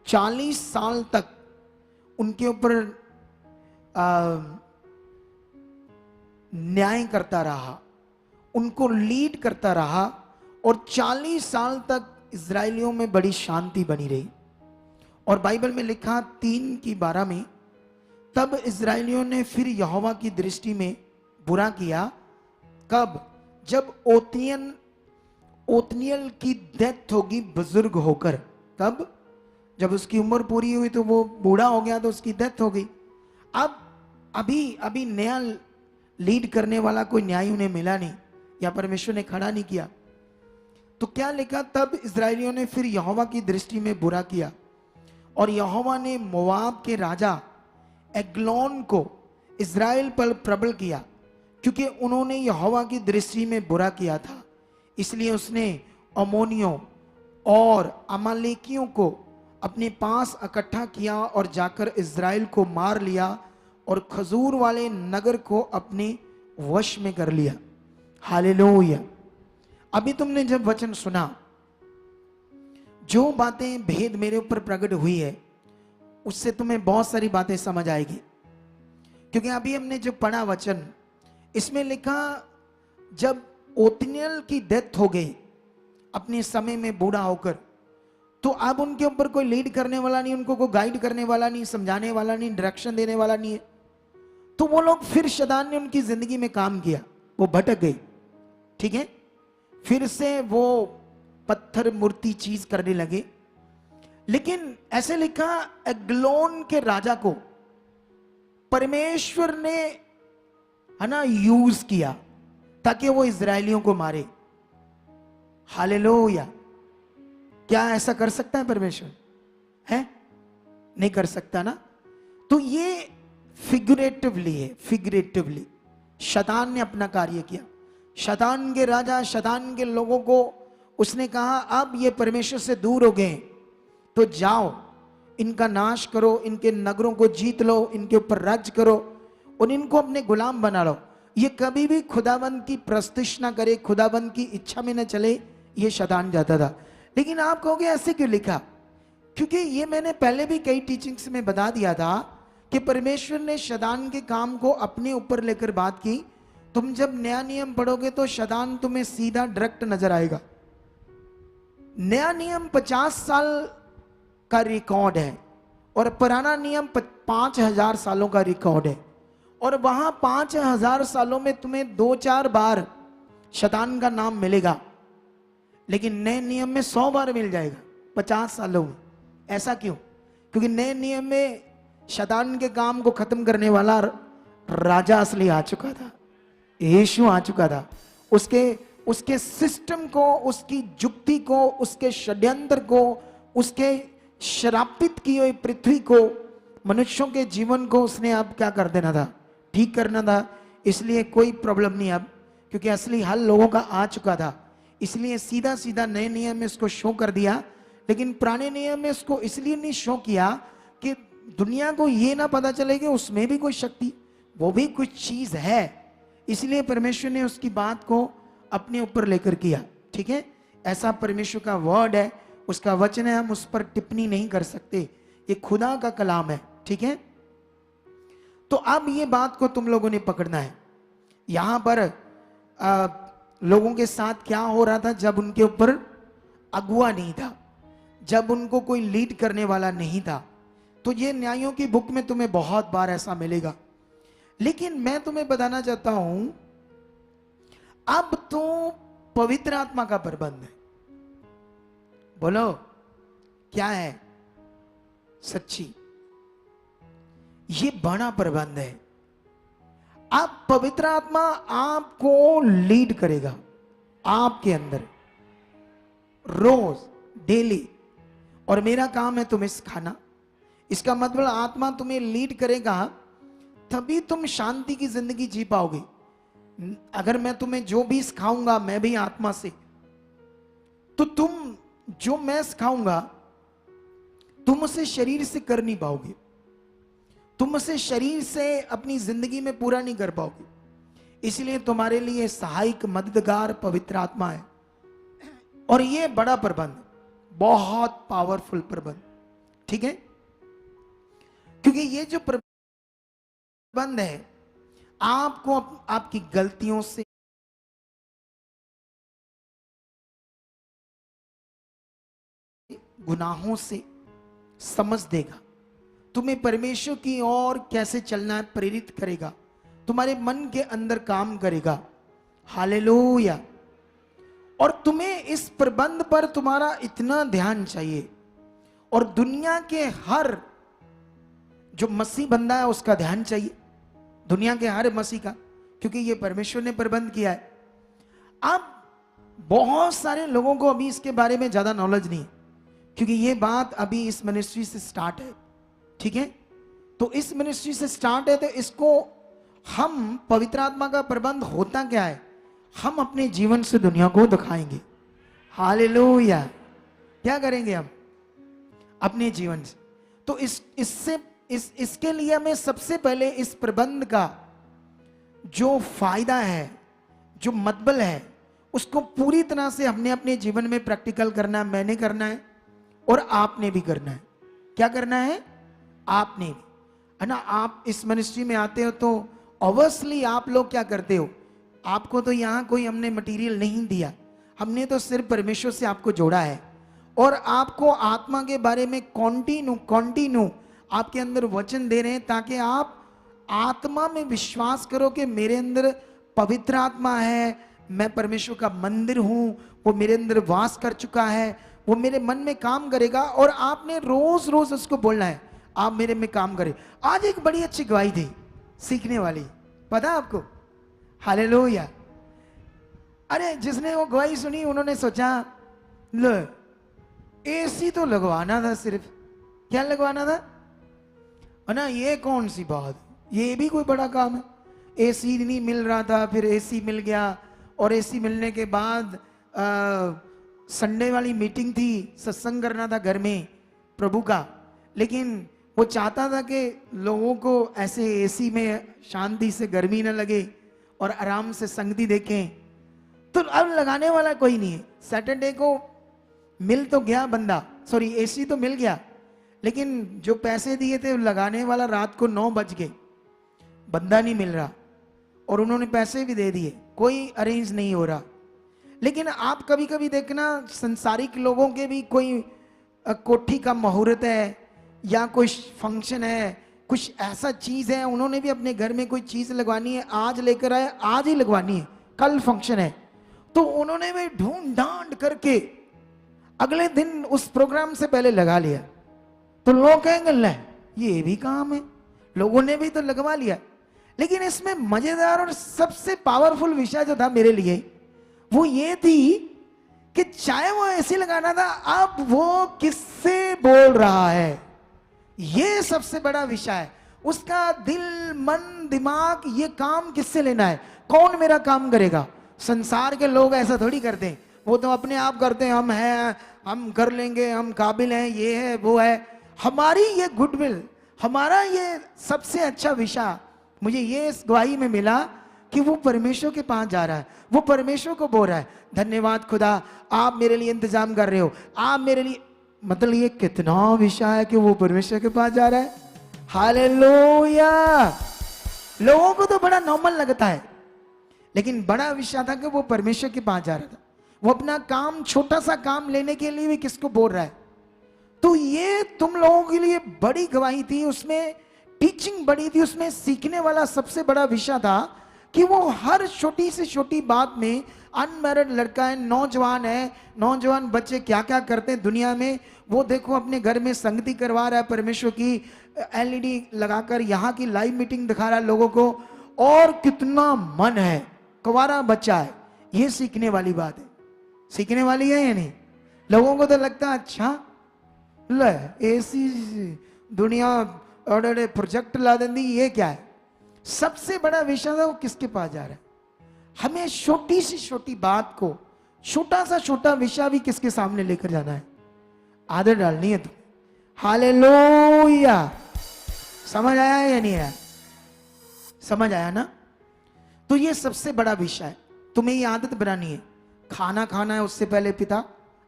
40 साल तक उनके ऊपर न्याय करता रहा, उनको लीड करता रहा, और 40 साल तक इजराइलियों में बड़ी शांति बनी रही। और बाइबल में लिखा 3:12 में, तब इजराइलियों ने फिर यहोवा की दृष्टि में बुरा किया। कब? जब ओतनियल की डेथ होगी बुजुर्ग होकर। कब? जब उसकी उम्र पूरी हुई तो वो बूढ़ा हो गया तो उसकी डेथ हो गई। अब अभी नया लीड करने वाला कोई न्याय उन्हें मिला नहीं, या परमेश्वर ने खड़ा नहीं किया। तो क्या लिखा? तब इजराइलियों ने फिर यहोवा की दृष्टि में बुरा किया और यहोवा ने मोआब के राजा एग्लोन को इज़राइल पर प्रबल किया, क्योंकि उन्होंने यहोवा की दृष्टि में बुरा किया था। इसलिए उसने अमोनियों और अमालेकियों को अपने पास इकट्ठा किया और जाकर इज़राइल को मार लिया और खजूर वाले नगर को अपने वश में कर लिया। हालेलुया। अभी तुमने जब वचन सुना, जो बातें भेद मेरे ऊपर प्रकट हुई है, उससे तुम्हें बहुत सारी बातें समझ आएगी। क्योंकि अभी हमने जो पढ़ा वचन, इसमें लिखा जब ओतनियल की डेथ हो गई अपने समय में बूढ़ा होकर, तो अब उनके ऊपर कोई लीड करने वाला नहीं, उनको कोई गाइड करने वाला नहीं, समझाने वाला नहीं, डायरेक्शन देने वाला नहीं है। तो वो लोग फिर शैतान ने उनकी जिंदगी में काम किया, वो भटक गई। ठीक है, फिर से वो पत्थर मूर्ति चीज करने लगे। लेकिन ऐसे लिखा, एग्लोन के राजा को परमेश्वर ने, है ना, यूज किया ताकि वो इजरायलियों को मारे। हालेलुया। क्या ऐसा कर सकता है परमेश्वर? है? नहीं कर सकता ना। तो ये फिगरेटिवली है, फिगरेटिवली शैतान ने अपना कार्य किया। शैतान के राजा, शैतान के लोगों को उसने कहा, अब ये परमेश्वर से दूर हो गए तो जाओ, इनका नाश करो, इनके नगरों को जीत लो, इनके ऊपर राज्य करो और इनको अपने गुलाम बना लो। ये कभी भी खुदाबंद की प्रस्तिश ना करे, खुदाबंद की इच्छा में न चले, ये शैतान जाता था। लेकिन आप कहोगे ऐसे क्यों लिखा? क्योंकि ये मैंने पहले भी कई टीचिंग्स में बता दिया था कि परमेश्वर ने शैतान के काम को अपने ऊपर लेकर बात की। तुम जब नया नियम पढ़ोगे तो शैतान तुम्हें सीधा डायरेक्ट नजर आएगा। नया नियम 50 साल का रिकॉर्ड है और पुराना नियम 5000 सालों का रिकॉर्ड है, और वहां 5000 सालों में तुम्हें 2-4 बार शैतान का नाम मिलेगा, लेकिन नए नियम में 100 बार मिल जाएगा 50 सालों में। ऐसा क्यों? क्योंकि नए नियम में शैतान के काम को खत्म करने वाला राजा असली आ चुका था, यीशु आ चुका था। उसके सिस्टम को, उसकी जुक्ति को, उसके षड्यंत्र को, उसके श्रापित की हुई पृथ्वी को, मनुष्यों के जीवन को उसने अब क्या कर देना था? ठीक करना था। इसलिए कोई प्रॉब्लम नहीं अब, क्योंकि असली हल लोगों का आ चुका था। इसलिए सीधा सीधा नए नियम में इसको शो कर दिया। लेकिन पुराने नियम में इसको इसलिए नहीं शो किया कि दुनिया को ये ना पता चले कि उसमें भी कोई शक्ति, वो भी कुछ चीज है। इसलिए परमेश्वर ने उसकी बात को अपने ऊपर लेकर किया। ठीक है, ऐसा परमेश्वर का वर्ड है, उसका वचन है, हम उस पर टिप्पणी नहीं कर सकते, ये खुदा का कलाम है। ठीक है, तो अब ये बात को तुम लोगों ने पकड़ना है। यहां पर लोगों के साथ क्या हो रहा था जब उनके ऊपर अगुआ नहीं था, जब उनको कोई लीड करने वाला नहीं था। तो ये न्यायों की बुक में तुम्हें बहुत बार ऐसा मिलेगा। लेकिन मैं तुम्हें बताना चाहता हूं, अब तो पवित्र आत्मा का प्रबंध है। बोलो क्या है? सच्ची, ये बड़ा प्रबंध है। अब पवित्र आत्मा आपको लीड करेगा आपके अंदर रोज, डेली, और मेरा काम है तुम्हें सिखाना। इसका मतलब आत्मा तुम्हें लीड करेगा, तभी तुम शांति की जिंदगी जी पाओगे। अगर मैं तुम्हें जो भी सिखाऊंगा, मैं भी आत्मा से, तो तुम जो मैं सिखाऊंगा तुम उसे शरीर से कर नहीं पाओगे, तुम उसे शरीर से अपनी जिंदगी में पूरा नहीं कर पाओगे। इसलिए तुम्हारे लिए सहायक मददगार पवित्र आत्मा है। और ये बड़ा प्रबंध, बहुत पावरफुल प्रबंध। ठीक है, क्योंकि ये जो प्रबंध है आपको आपकी गलतियों से, गुनाहों से समझ देगा, तुम्हें परमेश्वर की ओर कैसे चलना है प्रेरित करेगा, तुम्हारे मन के अंदर काम करेगा। हालेलुया। और तुम्हें इस प्रबंध पर तुम्हारा इतना ध्यान चाहिए, और दुनिया के हर जो मसीह बंदा है उसका ध्यान चाहिए, दुनिया के हर मसीह का, क्योंकि ये परमेश्वर ने प्रबंध किया है। अब बहुत सारे लोगों को अभी इसके बारे में ज्यादा नॉलेज नहीं है, क्योंकि ये बात अभी इस मिनिस्ट्री से स्टार्ट है, ठीक है। तो इस मिनिस्ट्री से स्टार्ट है, तो इसको हम पवित्र आत्मा का प्रबंध होता क्या है, हम अपने जीवन से दुनिया को दिखाएंगे। हालेलुया। क्या करेंगे हम अपने जीवन से? तो इसके लिए हमें सबसे पहले इस प्रबंध का जो फायदा है, जो मतबल है, उसको पूरी तरह से हमने अपने जीवन में प्रैक्टिकल करना है। मैंने करना है और आपने भी करना है। क्या करना है? आपने भी, है ना। आप इस मिनिस्ट्री में आते हो तो ऑब्वियसली आप लोग क्या करते हो, आपको तो यहाँ कोई हमने मटेरियल नहीं दिया, हमने तो सिर्फ परमेश्वर से आपको जोड़ा है और आपको आत्मा के बारे में कॉन्टिन्यू आपके अंदर वचन दे रहे हैं, ताकि आप आत्मा में विश्वास करो कि मेरे अंदर पवित्र आत्मा है, मैं परमेश्वर का मंदिर हूं, वो मेरे अंदर वास कर चुका है, वो मेरे मन में काम करेगा। और आपने रोज रोज उसको बोलना है, आप मेरे में काम करें। आज एक बड़ी अच्छी गवाही थी सीखने वाली, पता है आपको? हालेलुया। अरे जिसने वो गवाही सुनी उन्होंने सोचा, लो एसी तो लगवाना था, सिर्फ क्या लगवाना था, है ना। ये कौन सी बात, ये भी कोई बड़ा काम है। एसी नहीं मिल रहा था, फिर एसी मिल गया, और एसी मिलने के बाद संडे वाली मीटिंग थी, सत्संग करना था घर में प्रभु का, लेकिन वो चाहता था कि लोगों को ऐसे एसी में शांति से गर्मी ना लगे और आराम से संगति देखें। तो अब लगाने वाला कोई नहीं है। सैटरडे को मिल तो गया बंदा, सॉरी एसी तो मिल गया, लेकिन जो पैसे दिए थे लगाने वाला रात को 9 बज गए, बंदा नहीं मिल रहा, और उन्होंने पैसे भी दे दिए, कोई अरेंज नहीं हो रहा। लेकिन आप कभी कभी देखना, संसारिक लोगों के भी कोई कोठी का मुहूर्त है या कोई फंक्शन है, कुछ ऐसा चीज है, उन्होंने भी अपने घर में कोई चीज लगवानी है, आज लेकर आए, आज ही लगवानी है, कल फंक्शन है, तो उन्होंने भी ढूंढ ढांड करके अगले दिन उस प्रोग्राम से पहले लगा लिया। तो लोग कहेंगे ले ये भी काम है, लोगों ने भी तो लगवा लिया। लेकिन इसमें मजेदार और सबसे पावरफुल विषय जो था मेरे लिए वो ये थी कि चाहे वो ऐसे लगाना था, अब वो किससे बोल रहा है, ये सबसे बड़ा विषय है। उसका दिल मन दिमाग ये काम किससे लेना है, कौन मेरा काम करेगा। संसार के लोग ऐसा थोड़ी करते हैं, वो तो अपने आप करते हैं, हम हैं, हम कर लेंगे, हम काबिल हैं, ये है वो है। हमारी ये गुडविल, हमारा ये सबसे अच्छा विषय मुझे ये इस गवाही में मिला कि वो परमेश्वर के पास जा रहा है, वो परमेश्वर को बोल रहा है, धन्यवाद खुदा, आप मेरे लिए इंतजाम कर रहे हो, आप मेरे लिए, मतलब ये कितना विषय है कि वो परमेश्वर के पास जा रहा है। हालेलुया। लोगों को तो बड़ा नॉर्मल लगता है, लेकिन बड़ा विषय था कि वो परमेश्वर के पास जा रहा था। वो अपना काम, छोटा सा काम लेने के लिए भी किसको बोल रहा है। तो ये तुम लोगों के लिए बड़ी गवाही थी, उसमें टीचिंग बड़ी थी, उसमें सीखने वाला सबसे बड़ा विषय था कि वो हर छोटी से छोटी बात में, अनमैरिड लड़का है, नौजवान है, नौजवान बच्चे क्या क्या करते हैं दुनिया में, वो देखो अपने घर में संगति करवा रहा है, परमेश्वर की एलईडी लगाकर यहाँ की लाइव मीटिंग दिखा रहा है लोगों को, और कितना मन है, कुंवारा बच्चा है। ये सीखने वाली बात है, सीखने वाली है या नहीं? लोगों को तो लगता है अच्छा ले ऐसी दुनिया और प्रोजेक्ट ला देंगी, ये क्या है। सबसे बड़ा विषय था वो किसके पास जा रहा है। हमें छोटी सी छोटी बात को, छोटा सा छोटा विषय भी किसके सामने लेकर जाना है, आदत डालनी है तुम्हें। हालेलुया। समझ आया या नहीं आया? समझ आया ना? तो ये सबसे बड़ा विषय है, तुम्हें ये आदत बनानी है। खाना खाना है उससे पहले, पिता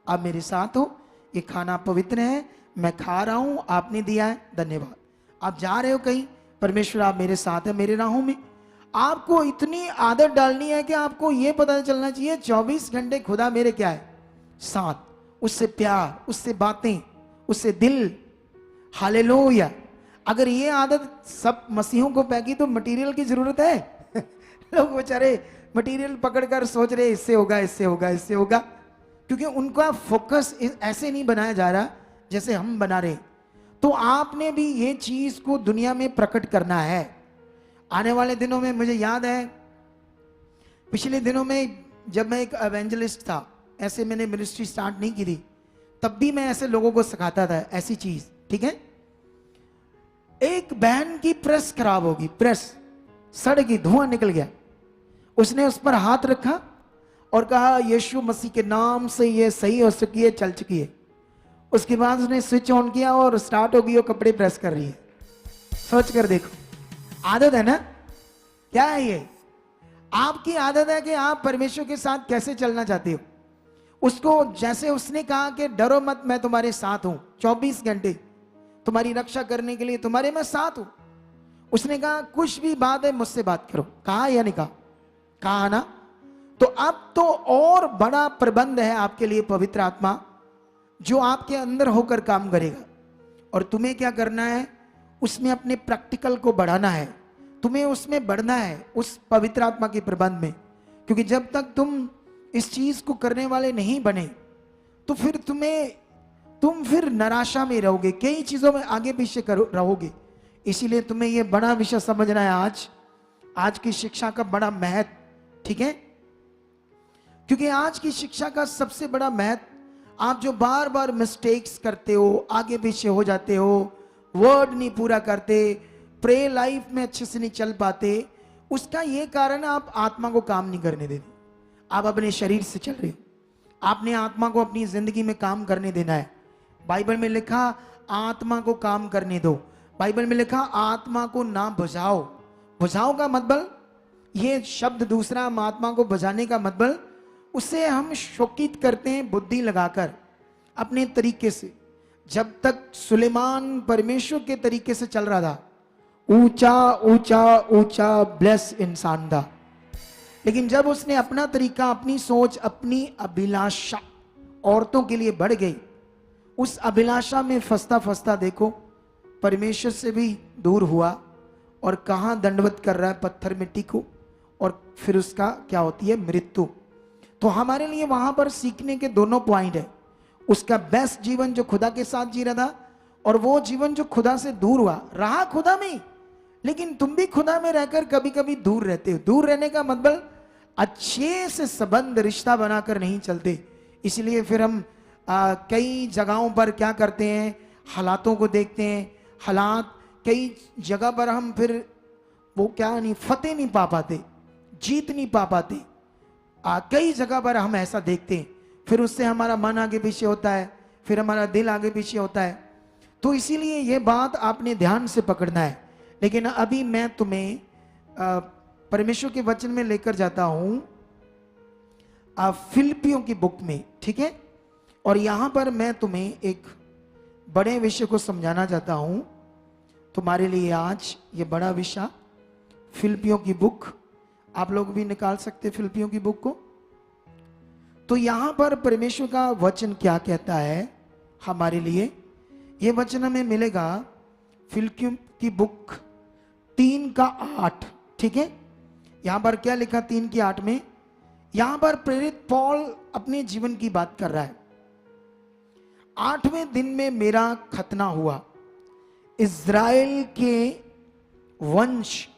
आप मेरे साथ हो, ये खाना पवित्र है, मैं खा रहा हूं, आपने दिया है, धन्यवाद। आप जा रहे हो कहीं, परमेश्वर आप मेरे साथ है, मेरे राहों में। आपको इतनी आदत डालनी है कि आपको यह पता चलना चाहिए 24 घंटे खुदा मेरे क्या है, साथ, उससे प्यार, उससे बातें, उससे दिल। हालेलुया। अगर ये आदत सब मसीहों को पैगी तो मटेरियल की जरूरत है लोग बेचारे मटेरियल पकड़कर सोच रहे इससे होगा, इससे होगा, इससे होगा, क्योंकि उनका फोकस ऐसे नहीं बनाया जा रहा जैसे हम बना रहे। तो आपने भी ये चीज को दुनिया में प्रकट करना है। आने वाले दिनों में मुझे याद है, पिछले दिनों में जब मैं एक एवेंजलिस्ट था, ऐसे मैंने मिनिस्ट्री स्टार्ट नहीं की थी, तब भी मैं ऐसे लोगों को सिखाता था ऐसी चीज, ठीक है। एक बहन की प्रेस खराब होगी, प्रेस सड़ गई, धुआं निकल गया, उसने उस पर हाथ रखा और कहा यीशु मसीह के नाम से ये सही हो चुकी है, चल चुकी है। उसके बाद उसने स्विच ऑन किया और स्टार्ट हो गई, वो कपड़े प्रेस कर रही है। सोच कर देखो, आदत है ना, क्या है ये? आपकी आदत है कि आप परमेश्वर के साथ कैसे चलना चाहते हो। उसको जैसे उसने कहा कि डरो मत, मैं तुम्हारे साथ हूं, 24 घंटे तुम्हारी रक्षा करने के लिए तुम्हारे मैं साथ हूं। उसने कहा कुछ भी बात है मुझसे बात करो, कहा या नहीं कहा? कहा ना। तो अब तो और बड़ा प्रबंध है आपके लिए, पवित्र आत्मा जो आपके अंदर होकर काम करेगा। और तुम्हें क्या करना है, उसमें अपने प्रैक्टिकल को बढ़ाना है, तुम्हें उसमें बढ़ना है, उस पवित्र आत्मा के प्रबंध में। क्योंकि जब तक तुम इस चीज को करने वाले नहीं बने तो फिर तुम फिर निराशा में रहोगे, कई चीजों में आगे पीछे रहोगे। इसीलिए तुम्हें यह बड़ा विषय समझना है आज की शिक्षा का बड़ा महत्व, ठीक है। क्योंकि आज की शिक्षा का सबसे बड़ा महत्व, आप जो बार बार मिस्टेक्स करते हो, आगे पीछे हो जाते हो, वर्ड नहीं पूरा करते, प्रे लाइफ में अच्छे से नहीं चल पाते, उसका यह कारण आप आत्मा को काम नहीं करने देते। आप अपने शरीर से चल रहे हो, आपने आत्मा को अपनी जिंदगी में काम करने देना है। बाइबल में लिखा आत्मा को काम करने दो, बाइबल में लिखा आत्मा को ना बुझाओ। बुझाओ का मतलब, ये शब्द दूसरा, हम आत्मा को बुझाने का मतलब, उसे हम शोकित करते हैं बुद्धि लगाकर अपने तरीके से। जब तक सुलेमान परमेश्वर के तरीके से चल रहा था, ऊंचा ऊंचा ऊंचा ब्लेस इंसान था, लेकिन जब उसने अपना तरीका, अपनी सोच, अपनी अभिलाषा औरतों के लिए बढ़ गई, उस अभिलाषा में फंसता फंसता देखो परमेश्वर से भी दूर हुआ और कहां दंडवत कर रहा है पत्थर मिट्टी को, और फिर उसका क्या होती है, मृत्यु। तो हमारे लिए वहां पर सीखने के दोनों पॉइंट है, उसका बेस्ट जीवन जो खुदा के साथ जी रहा था, और वो जीवन जो खुदा से दूर हुआ, रहा खुदा में, लेकिन तुम भी खुदा में रहकर कभी कभी दूर रहते हो। दूर रहने का मतलब अच्छे से संबंध, रिश्ता बनाकर नहीं चलते। इसलिए फिर हम कई जगहों पर क्या करते हैं, हालातों को देखते हैं, हालात कई जगह पर हम फिर वो क्या नहीं, फतेह नहीं पा पाते, जीत नहीं पा पाते। कई जगह पर हम ऐसा देखते हैं, फिर उससे हमारा मन आगे पीछे होता है, फिर हमारा दिल आगे पीछे होता है। तो इसीलिए ये बात आपने ध्यान से पकड़ना है। लेकिन अभी मैं तुम्हें परमेश्वर के वचन में लेकर जाता हूं फिलिपियों की बुक में, ठीक है। और यहां पर मैं तुम्हें एक बड़े विषय को समझाना चाहता हूं तुम्हारे लिए आज। ये बड़ा विषय फिलिपियों की बुक, आप लोग भी निकाल सकते फिलिपियों की बुक को। तो यहां पर परमेश्वर का वचन क्या कहता है हमारे लिए, यह वचन हमें मिलेगा फिलिपियों की बुक 3:8, ठीक है। यहां पर क्या लिखा 3:8 में, यहां पर प्रेरित पौल अपने जीवन की बात कर रहा है। 8वें दिन में मेरा खतना हुआ, इज़राइल के वंश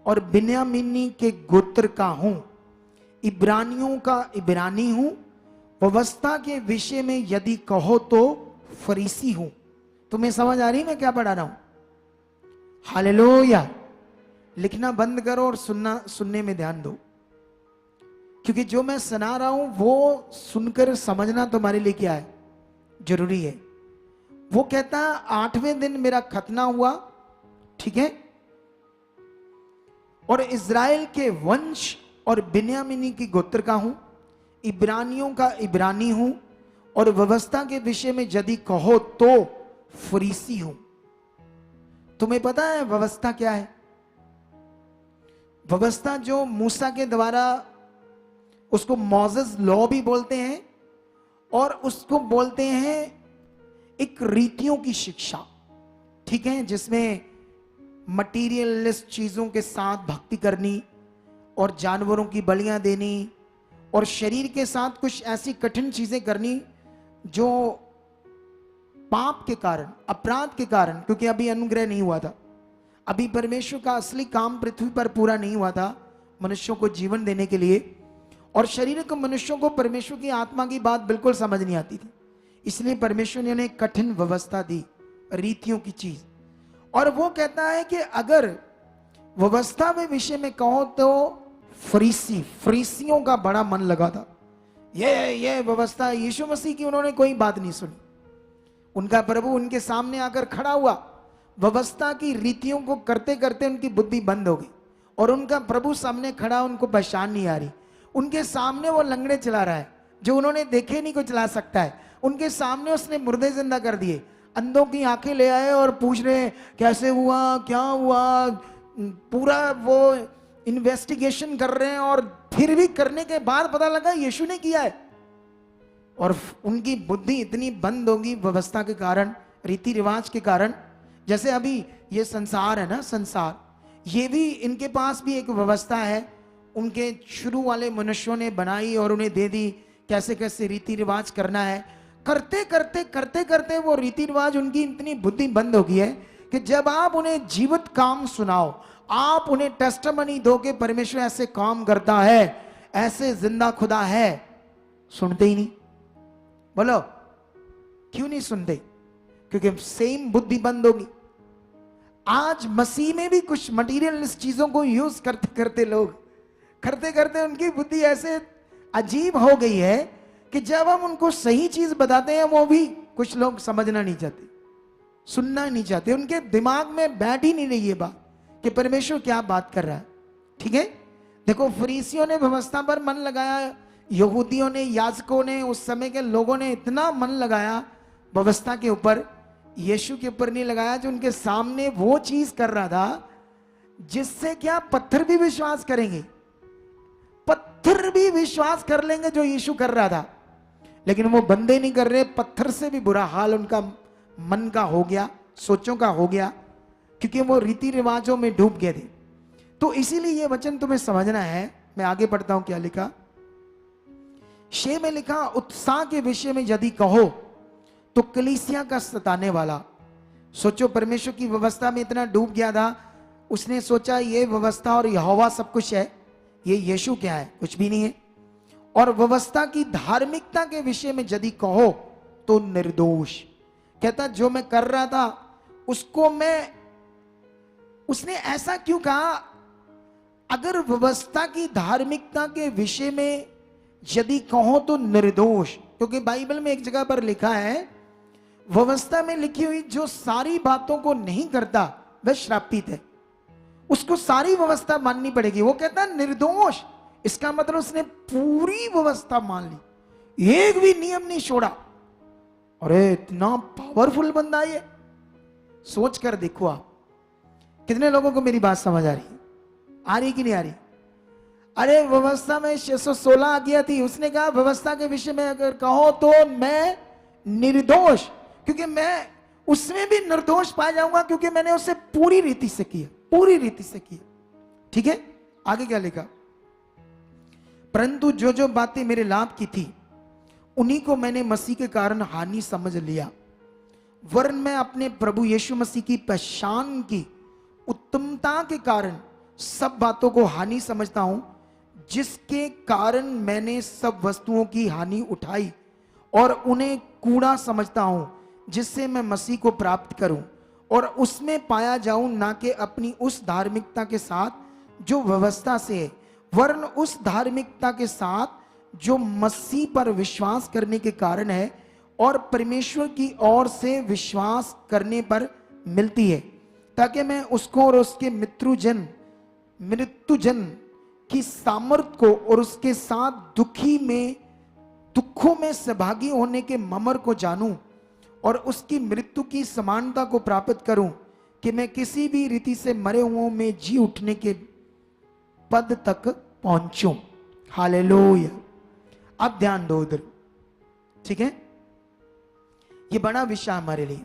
और बिन्यामीनी के गोत्र का हूं, इब्रानियों का इब्रानी हूं, व्यवस्था के विषय में यदि कहो तो फरीसी हूं। तुम्हें समझ आ रही मैं क्या पढ़ा रहा हूं? हालेलुया। लिखना बंद करो और सुनने में ध्यान दो, क्योंकि जो मैं सुना रहा हूं वो सुनकर समझना तुम्हारे लिए क्या है, जरूरी है। वो कहता है 8वें दिन मेरा खतना हुआ, ठीक है, और इज़राइल के वंश और बिन्यामीनी की गोत्र का हूं, इब्रानियों का इब्रानी हूं, और व्यवस्था के विषय में यदि कहो तो फरीसी हूं। तुम्हें पता है व्यवस्था क्या है? व्यवस्था जो मूसा के द्वारा, उसको मोसेस लॉ भी बोलते हैं, और उसको बोलते हैं एक रीतियों की शिक्षा, ठीक है, जिसमें मटीरियलिस्ट चीजों के साथ भक्ति करनी और जानवरों की बलियां देनी और शरीर के साथ कुछ ऐसी कठिन चीजें करनी जो पाप के कारण, अपराध के कारण, क्योंकि अभी अनुग्रह नहीं हुआ था, अभी परमेश्वर का असली काम पृथ्वी पर पूरा नहीं हुआ था मनुष्यों को जीवन देने के लिए, और शरीर को मनुष्यों को परमेश्वर की आत्मा की बात बिल्कुल समझ नहीं आती थी। इसलिए परमेश्वर ने उन्हें कठिन व्यवस्था दी, रीतियों की चीज। और वो कहता है कि अगर व्यवस्था में विषय में कहो तो फरीसियों का बड़ा मन लगा था। ये व्यवस्था, यीशु मसीह की उन्होंने कोई बात नहीं सुनी। उनका प्रभु उनके सामने आकर खड़ा हुआ, व्यवस्था की रीतियों को करते करते उनकी बुद्धि बंद हो गई और उनका प्रभु सामने खड़ा, उनको पहचान नहीं आ रही। उनके सामने वो लंगड़े चला रहा है जो उन्होंने देखे नहीं को चला सकता है। उनके सामने उसने मुर्दे जिंदा कर दिए, अंधों की आंखें ले आए और पूछ रहे कैसे हुआ, क्या हुआ, पूरा वो इन्वेस्टिगेशन कर रहे हैं। और फिर भी करने के बाद पता लगा यीशु ने किया है। और उनकी बुद्धि इतनी बंद होगी व्यवस्था के कारण, रीति रिवाज के कारण। जैसे अभी ये संसार है ना, संसार, ये भी इनके पास भी एक व्यवस्था है, उनके शुरू वाले मनुष्यों ने बनाई और उन्हें दे दी कैसे कैसे रीति रिवाज करना है। करते करते करते करते वो रीति रिवाज, उनकी इतनी बुद्धि बंद हो गई है कि जब आप उन्हें जीवित काम सुनाओ, आप उन्हें टेस्टमनी दो कि परमेश्वर ऐसे काम करता है, ऐसे जिंदा खुदा है, सुनते ही नहीं। बोलो क्यों नहीं सुनते? क्योंकि सेम बुद्धि बंद होगी। आज मसीह में भी कुछ मटीरियलिस्ट चीजों को यूज करते करते लोग, करते करते उनकी बुद्धि ऐसे अजीब हो गई है कि जब हम उनको सही चीज बताते हैं वो भी कुछ लोग समझना नहीं चाहते, सुनना नहीं चाहते। उनके दिमाग में बैठ ही नहीं रही ये बात कि परमेश्वर क्या बात कर रहा है। ठीक है, देखो फरीसियों ने व्यवस्था पर मन लगाया, यहूदियों ने, याजकों ने, उस समय के लोगों ने इतना मन लगाया व्यवस्था के ऊपर, यीशु के ऊपर नहीं लगाया जो उनके सामने वो चीज कर रहा था जिससे क्या पत्थर भी विश्वास करेंगे, पत्थर भी विश्वास कर लेंगे जो यीशु कर रहा था। लेकिन वो बंदे नहीं कर रहे, पत्थर से भी बुरा हाल उनका मन का हो गया, सोचों का हो गया, क्योंकि वो रीति रिवाजों में डूब गए थे। तो इसीलिए ये वचन तुम्हें समझना है। मैं आगे पढ़ता हूं क्या लिखा। 6 में लिखा, उत्साह के विषय में यदि कहो तो कलीसिया का सताने वाला। सोचो, परमेश्वर की व्यवस्था में इतना डूब गया था, उसने सोचा ये व्यवस्था और यहोवा सब कुछ है, ये यीशु क्या है, कुछ भी नहीं है। और व्यवस्था की धार्मिकता के विषय में यदि कहो तो निर्दोष। कहता जो मैं कर रहा था उसको उसने ऐसा क्यों कहा? अगर व्यवस्था की धार्मिकता के विषय में यदि कहो तो निर्दोष, क्योंकि बाइबल में एक जगह पर लिखा है, व्यवस्था में लिखी हुई जो सारी बातों को नहीं करता वह श्रापित है, उसको सारी व्यवस्था माननी पड़ेगी। वो कहता निर्दोष, इसका मतलब उसने पूरी व्यवस्था मान ली, एक भी नियम नहीं छोड़ा। अरे इतना पावरफुल बंदा ये, सोच कर देखो आप। कितने लोगों को मेरी बात समझ आ रही है? आ रही कि नहीं आ रही? अरे व्यवस्था में 616 आज्ञा थी, उसने कहा व्यवस्था के विषय में अगर कहो तो मैं निर्दोष, क्योंकि मैं उसमें भी निर्दोष पाया जाऊंगा क्योंकि मैंने उसे पूरी रीति से किया, पूरी रीति से किया। ठीक है, आगे क्या लिखा? परंतु जो जो बातें मेरे लाभ की थी उन्हीं को मैंने मसीह के कारण हानि समझ लिया, वरन मैं अपने प्रभु यीशु मसीह की पहचान की उत्तमता के कारण सब बातों को हानि समझता हूं, जिसके कारण मैंने सब वस्तुओं की हानि उठाई और उन्हें कूड़ा समझता हूं, जिससे मैं मसीह को प्राप्त करूं और उसमें पाया जाऊं, ना कि अपनी उस धार्मिकता के साथ जो व्यवस्था से है, वरन उस धार्मिकता के साथ जो मसीह पर विश्वास करने के कारण है और परमेश्वर की ओर से विश्वास करने पर मिलती है, ताकि मैं उसको और उसके मृत्युजन की सामर्थ को और उसके साथ दुखों में सहभागी होने के ममर को जानूं और उसकी मृत्यु की समानता को प्राप्त करूं, कि मैं किसी भी रीति से मरे हुओं में जी उठने के पद तक पहुंचूं। हालेलुया। अब ध्यान दो उधर, ठीक है? ये बड़ा विषय हमारे लिए,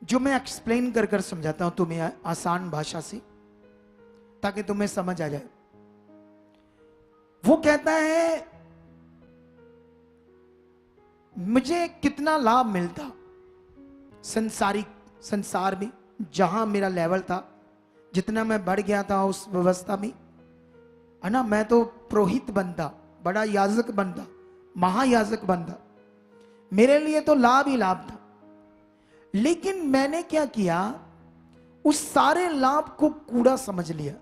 जो मैं एक्सप्लेन कर कर समझाता हूं तुम्हें आसान भाषा से, ताकि तुम्हें समझ आ जाए। वो कहता है मुझे कितना लाभ मिलता संसार में, जहां मेरा लेवल था, जितना मैं बढ़ गया था उस व्यवस्था में, है ना। मैं तो पुरोहित बनता, बड़ा याजक बनता, महायाजक बनता, मेरे लिए तो लाभ ही लाभ था। लेकिन मैंने क्या किया, उस सारे लाभ को कूड़ा समझ लिया।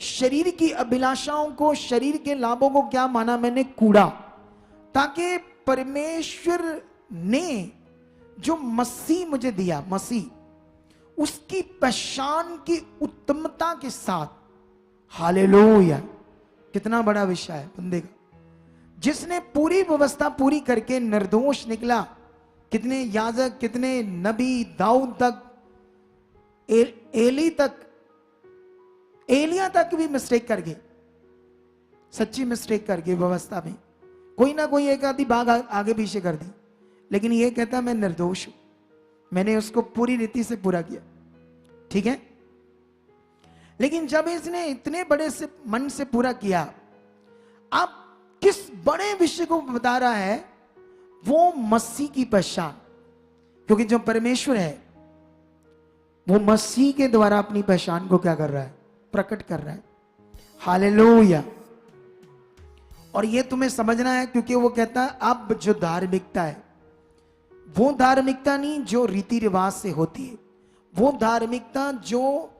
शरीर की अभिलाषाओं को, शरीर के लाभों को क्या माना मैंने, कूड़ा। ताकि परमेश्वर ने जो मसीह मुझे दिया, मसीह, उसकी पहचान की उत्तमता के साथ, हालेलुया, कितना बड़ा विषय है बंदे का, जिसने पूरी व्यवस्था पूरी करके निर्दोष निकला। कितने याजक, कितने नबी, दाऊद तक, एली तक, एलिया तक भी मिस्टेक कर गए, सच्ची मिस्टेक कर गए व्यवस्था में। कोई ना कोई एक आधी बात आगे पीछे कर दी, लेकिन ये कहता मैं निर्दोष हूं, मैंने उसको पूरी रीति से पूरा किया। ठीक है, लेकिन जब इसने इतने बड़े से मन से पूरा किया, अब किस बड़े विषय को बता रहा है, वो मसीह की पहचान। क्योंकि जो परमेश्वर है वो मसीह के द्वारा अपनी पहचान को क्या कर रहा है, प्रकट कर रहा है। हालेलुया। और ये तुम्हें समझना है, क्योंकि वो कहता है अब जो धार्मिकता है, वो धार्मिकता नहीं जो रीति रिवाज से होती है, वो धार्मिकता जो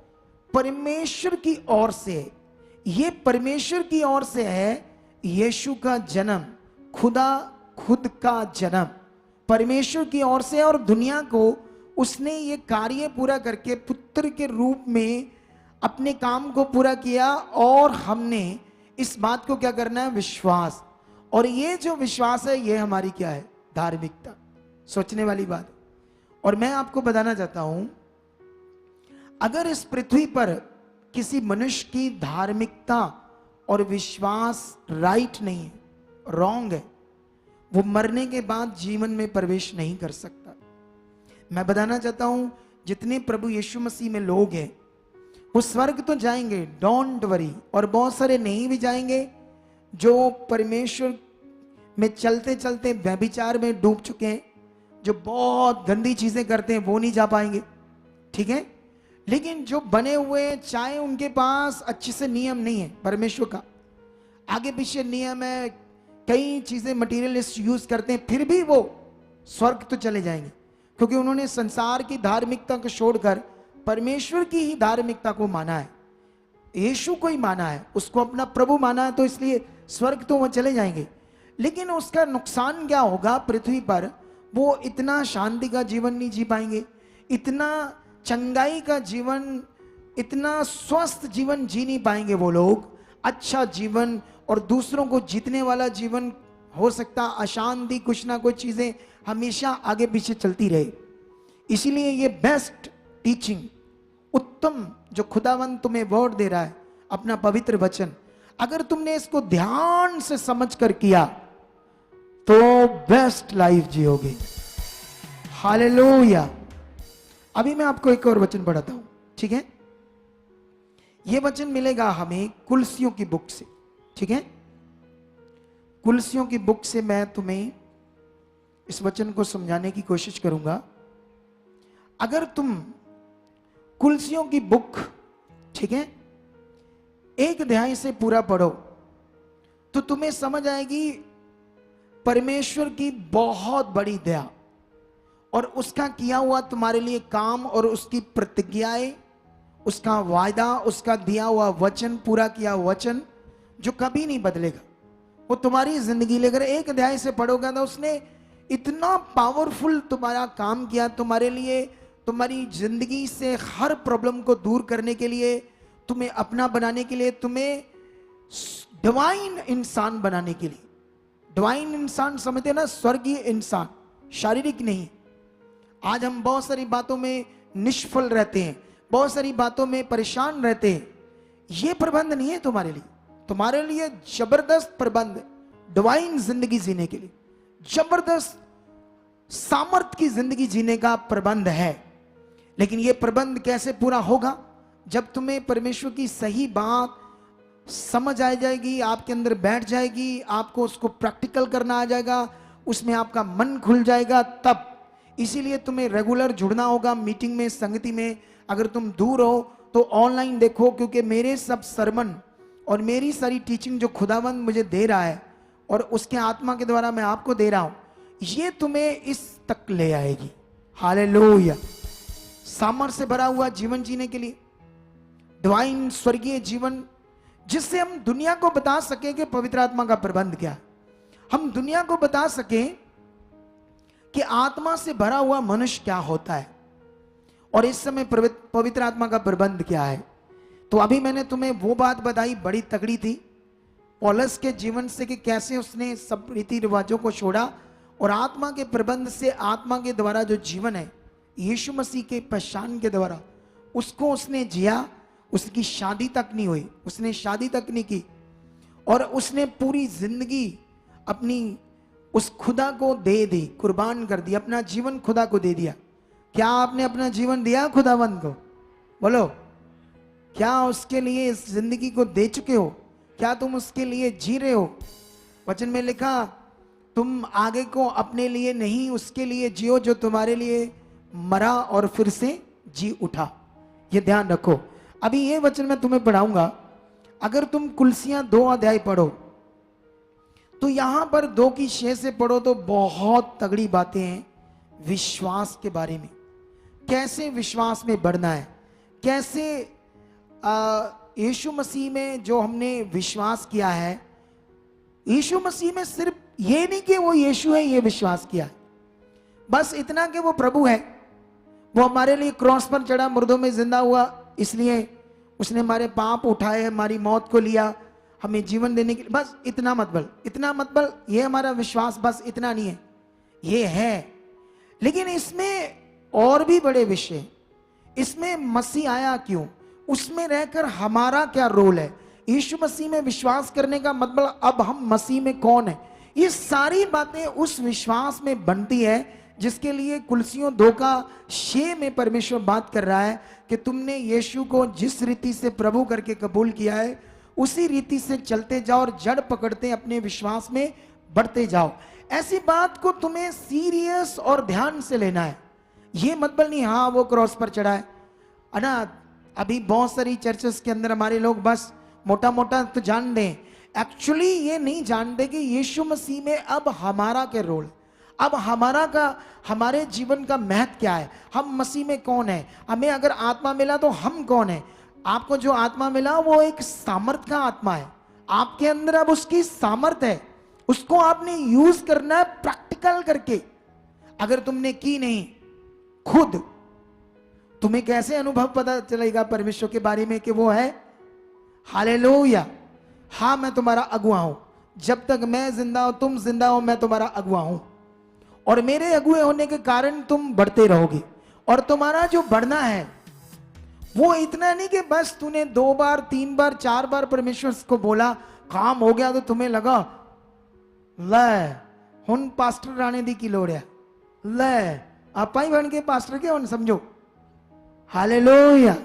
परमेश्वर की ओर से है। ये परमेश्वर की ओर से है। यीशु का जन्म, खुदा खुद का जन्म परमेश्वर की ओर से, और दुनिया को उसने ये कार्य पूरा करके पुत्र के रूप में अपने काम को पूरा किया। और हमने इस बात को क्या करना है, विश्वास। और ये जो विश्वास है, ये हमारी क्या है, धार्मिकता। सोचने वाली बात। और मैं आपको बताना चाहता हूं, अगर इस पृथ्वी पर किसी मनुष्य की धार्मिकता और विश्वास राइट नहीं है, रॉन्ग है, वो मरने के बाद जीवन में प्रवेश नहीं कर सकता। मैं बताना चाहता हूं, जितने प्रभु यीशु मसीह में लोग हैं, वो स्वर्ग तो जाएंगे, डोंट वरी। और बहुत सारे नहीं भी जाएंगे, जो परमेश्वर में चलते चलते व्यभिचार में डूब चुके हैं, जो बहुत गंदी चीजें करते हैं, वो नहीं जा पाएंगे। ठीक है, लेकिन जो बने हुए, चाहे उनके पास अच्छे से नियम नहीं है परमेश्वर का, आगे पीछे नियम है, कई चीजें मटीरियलिस्ट यूज करते हैं, फिर भी वो स्वर्ग तो चले जाएंगे। क्योंकि उन्होंने संसार की धार्मिकता को छोड़कर परमेश्वर की ही धार्मिकता को माना है, यीशु को ही माना है, उसको अपना प्रभु माना है, तो इसलिए स्वर्ग तो वो चले जाएंगे। लेकिन उसका नुकसान क्या होगा, पृथ्वी पर वो इतना शांति का जीवन नहीं जी पाएंगे, इतना चंगाई का जीवन, इतना स्वस्थ जीवन जी नहीं पाएंगे वो लोग। अच्छा जीवन और दूसरों को जीतने वाला जीवन हो सकता, अशांति, कुछ ना कुछ चीजें हमेशा आगे पीछे चलती रहे। इसीलिए ये बेस्ट टीचिंग, उत्तम जो खुदावंत तुम्हें वर्ड दे रहा है, अपना पवित्र वचन, अगर तुमने इसको ध्यान से समझ कर किया तो बेस्ट लाइफ जियोगे। हालेलुया। अभी मैं आपको एक और वचन पढ़ाता हूं, ठीक है। यह वचन मिलेगा हमें कुलसियों की बुक से, ठीक है। कुलसियों की बुक से मैं तुम्हें इस वचन को समझाने की कोशिश करूंगा। अगर तुम कुलसियों की बुक, ठीक है, एक अध्याय से पूरा पढ़ो तो तुम्हें समझ आएगी परमेश्वर की बहुत बड़ी दया और उसका किया हुआ तुम्हारे लिए काम और उसकी प्रतिज्ञाएं, उसका वायदा, उसका दिया हुआ वचन, पूरा किया वचन जो कभी नहीं बदलेगा, वो तुम्हारी जिंदगी लेकर एक अध्याय से पढ़ोगे तो उसने इतना पावरफुल तुम्हारा काम किया तुम्हारे लिए, तुम्हारी जिंदगी से हर प्रॉब्लम को दूर करने के लिए, तुम्हें अपना बनाने के लिए, तुम्हें डिवाइन इंसान बनाने के लिए। डिवाइन इंसान समझते ना, स्वर्गीय इंसान, शारीरिक नहीं। आज हम बहुत सारी बातों में निष्फल रहते हैं, बहुत सारी बातों में परेशान रहते हैं। यह प्रबंध नहीं है तुम्हारे लिए, तुम्हारे लिए जबरदस्त प्रबंध, डिवाइन जिंदगी जीने के लिए जबरदस्त सामर्थ्य की जिंदगी जीने का प्रबंध है। लेकिन यह प्रबंध कैसे पूरा होगा? जब तुम्हें परमेश्वर की सही बात समझ आ जाएगी, आपके अंदर बैठ जाएगी, आपको उसको प्रैक्टिकल करना आ जाएगा, उसमें आपका मन खुल जाएगा, तब। इसीलिए तुम्हें रेगुलर जुड़ना होगा मीटिंग में, संगति में। अगर तुम दूर हो तो ऑनलाइन देखो, क्योंकि मेरे सब सरमन और मेरी सारी टीचिंग जो खुदावंद मुझे दे रहा है और उसके आत्मा के द्वारा मैं आपको दे रहा हूं, ये तुम्हें इस तक ले आएगी। हालेलुया। सामर्थ्य से भरा हुआ जीवन जीने के लिए, डिवाइन स्वर्गीय जीवन, जिससे हम दुनिया को बता सके कि पवित्र आत्मा का प्रबंध क्या है। हम दुनिया को बता सके कि आत्मा से भरा हुआ मनुष्य क्या होता है और इस समय पवित्र आत्मा का प्रबंध क्या है। तो अभी मैंने तुम्हें वो बात बताई, बड़ी तगड़ी थी, पौलुस के जीवन से, कि कैसे उसने सब रीति रिवाजों को छोड़ा और आत्मा के प्रबंध से, आत्मा के द्वारा जो जीवन है यीशु मसीह के पहचान के द्वारा उसको उसने जिया। उसकी शादी तक नहीं हुई, उसने शादी तक नहीं की और उसने पूरी जिंदगी अपनी उस खुदा को दे दी, कुर्बान कर दी, अपना जीवन खुदा को दे दिया। क्या आपने अपना जीवन दिया खुदावंद को? बोलो, क्या उसके लिए इस जिंदगी को दे चुके हो? क्या तुम उसके लिए जी रहे हो? वचन में लिखा, तुम आगे को अपने लिए नहीं, उसके लिए जियो जो तुम्हारे लिए मरा और फिर से जी उठा। ये ध्यान रखो। अभी ये वचन मैं तुम्हें पढ़ाऊंगा। अगर तुम कुलसियां 2 अध्याय पढ़ो तो यहां पर 2 की 6 से पढ़ो तो बहुत तगड़ी बातें हैं विश्वास के बारे में। कैसे विश्वास में बढ़ना है, कैसे यीशु मसीह में जो हमने विश्वास किया है, यीशु मसीह में सिर्फ ये नहीं कि वो यीशु है ये विश्वास किया, बस इतना कि वो प्रभु है, वो हमारे लिए क्रॉस पर चढ़ा, मुर्दों में जिंदा हुआ, इसलिए उसने हमारे पाप उठाए, हमारी मौत को लिया, हमें जीवन देने के लिए। बस इतना मतबल ये हमारा विश्वास, बस इतना नहीं है, ये है। लेकिन इसमें और भी बड़े विषय, इसमें मसीह आया क्यों, उसमें रहकर हमारा क्या रोल है, यीशु मसीह में विश्वास करने का मतलब अब हम मसीह में कौन है, ये सारी बातें उस विश्वास में बनती है जिसके लिए कुलसियों 2 का 6 में परमेश्वर बात कर रहा है कि तुमने यीशु को जिस रीति से प्रभु करके कबूल किया है उसी रीति से चलते जाओ और जड़ पकड़ते अपने विश्वास में बढ़ते जाओ। ऐसी बात को तुम्हें सीरियस और ध्यान से लेना है। ये मतलब नहीं हाँ वो क्रॉस पर चढ़ा है ना। अभी बहुत सारी चर्चेस के अंदर हमारे लोग बस मोटा मोटा तो जान दें, एक्चुअली ये नहीं जानते कि यीशु मसीह में अब हमारा क्या रोल, अब हमारे जीवन का महत्व क्या है, हम मसीह में कौन है, हमें अगर आत्मा मिला तो हम कौन है। आपको जो आत्मा मिला वो एक सामर्थ का आत्मा है, आपके अंदर अब उसकी सामर्थ है, उसको आपने यूज करना है प्रैक्टिकल करके। अगर तुमने की नहीं खुद, तुम्हें कैसे अनुभव पता चलेगा परमेश्वर के बारे में कि वो है। हालेलुया। हाँ मैं तुम्हारा अगुआ हूं, जब तक मैं जिंदा हूं, तुम जिंदा हो, मैं तुम्हारा अगुआ हूं और मेरे अगुए होने के कारण तुम बढ़ते रहोगे। और तुम्हारा जो बढ़ना है वो इतना नहीं कि बस तूने 2 बार 3 बार 4 बार परमेश्वर को बोला, काम हो गया तो तुम्हें लगा ले हुन पास्टर आने दी की लोड़ है, ले आपा ही बन के पास्टर के हुन समझो। हालेलुया।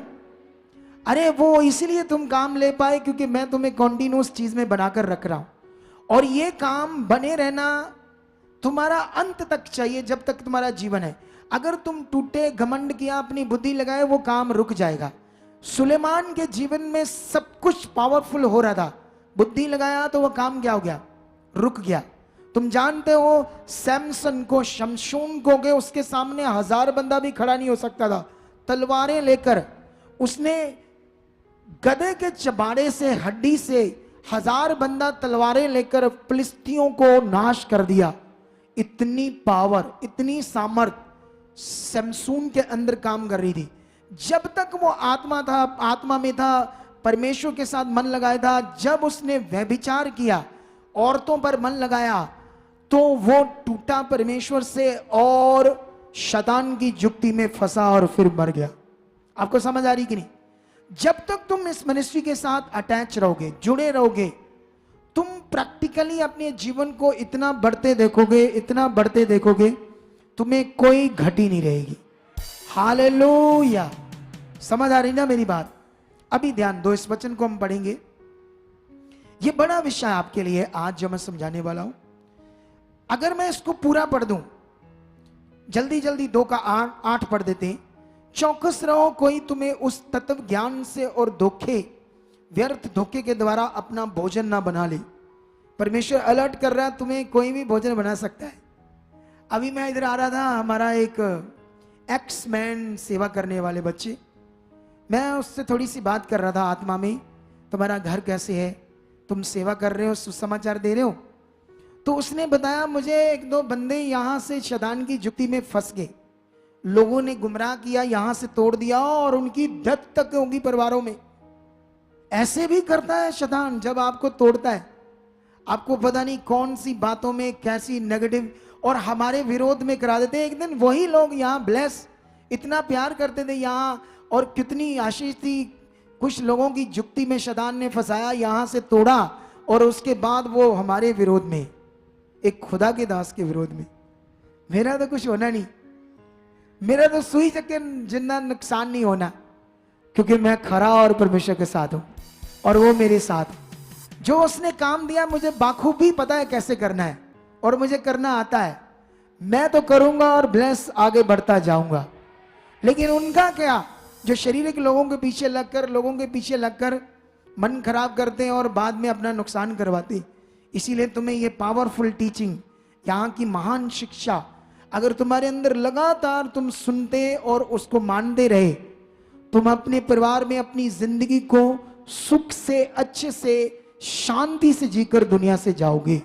अरे वो इसलिए तुम काम ले पाए क्योंकि मैं तुम्हें कॉन्टिन्यूस चीज में बनाकर रख रहा हूं और ये काम बने रहना तुम्हारा अंत तक चाहिए, जब तक तुम्हारा जीवन है। अगर तुम टूटे, घमंड किया, अपनी बुद्धि लगाए, वो काम रुक जाएगा। सुलेमान के जीवन में सब कुछ पावरफुल हो रहा था, बुद्धि लगाया तो वो काम क्या हो गया, रुक गया। तुम जानते हो सैमसन को, शमशून को के उसके सामने 1000 बंदा भी खड़ा नहीं हो सकता था, तलवारें लेकर उसने गधे के चबाड़े से, हड्डी से 1000 बंदा तलवारें लेकर फिलिस्तियों को नाश कर दिया। इतनी पावर, इतनी सामर्थ शमशून के अंदर काम कर रही थी। जब तक वो आत्मा था, आत्मा में था, परमेश्वर के साथ मन लगाया था। जब उसने व्यभिचार किया, औरतों पर मन लगाया, तो वो टूटा परमेश्वर से और शैतान की जुक्ति में फंसा और फिर मर गया। आपको समझ आ रही कि नहीं? जब तक तुम इस मिनिस्ट्री के साथ अटैच रहोगे, जुड़े रहोगे, तुम प्रैक्टिकली अपने जीवन को इतना बढ़ते देखोगे, इतना बढ़ते देखोगे, तुम्हें कोई घटी नहीं रहेगी। हालेलुया। समझ आ रही ना मेरी बात? अभी ध्यान दो, इस वचन को हम पढ़ेंगे। ये बड़ा विषय आपके लिए आज जो मैं समझाने वाला हूं। अगर मैं इसको पूरा पढ़ दूं, जल्दी जल्दी 2 का 8 पढ़ देते हैं। चौकस रहो, कोई तुम्हें उस तत्व ज्ञान से और धोखे, व्यर्थ धोखे के द्वारा अपना भोजन ना बना ले। परमेश्वर अलर्ट कर रहा है, तुम्हें कोई भी भोजन बना सकता है। अभी मैं इधर आ रहा था, हमारा एक एक्स मैन सेवा करने वाले बच्चे, मैं उससे थोड़ी सी बात कर रहा था आत्मा में, तुम्हारा घर कैसे है, तुम सेवा कर रहे हो, सुसमाचार दे रहे हो। तो उसने बताया मुझे एक दो बंदे यहां से शैतान की जुक्ति में फंस गए, लोगों ने गुमराह किया, यहां से तोड़ दिया और उनकी डेथ तक होगी परिवारों में। ऐसे भी करता है शैतान, जब आपको तोड़ता है, आपको पता नहीं कौन सी बातों में कैसी नेगेटिव और हमारे विरोध में करा देते हैं। एक दिन वही लोग यहाँ ब्लेस इतना प्यार करते थे यहाँ, और कितनी आशीष थी, कुछ लोगों की जुक्ति में शैतान ने फंसाया, यहाँ से तोड़ा, और उसके बाद वो हमारे विरोध में, एक खुदा के दास के विरोध में। मेरा तो कुछ होना नहीं, मेरा तो सुई तक जितना नुकसान नहीं होना, क्योंकि मैं खरा और परमेश्वर के साथ हूं और वो मेरे साथ। जो उसने काम दिया मुझे बाखूबी पता है कैसे करना है, और मुझे करना आता है, मैं तो करूंगा और ब्लेस आगे बढ़ता जाऊंगा। लेकिन उनका क्या, जो शारीरिक लोगों के पीछे लगकर मन खराब करते हैं और बाद में अपना नुकसान करवाते। इसीलिए तुम्हें ये पावरफुल टीचिंग, यहाँ की महान शिक्षा अगर तुम्हारे अंदर लगातार तुम सुनते और उसको मानते रहे, तुम अपने परिवार में अपनी जिंदगी को सुख से, अच्छे से, शांति से जीकर दुनिया से जाओगे।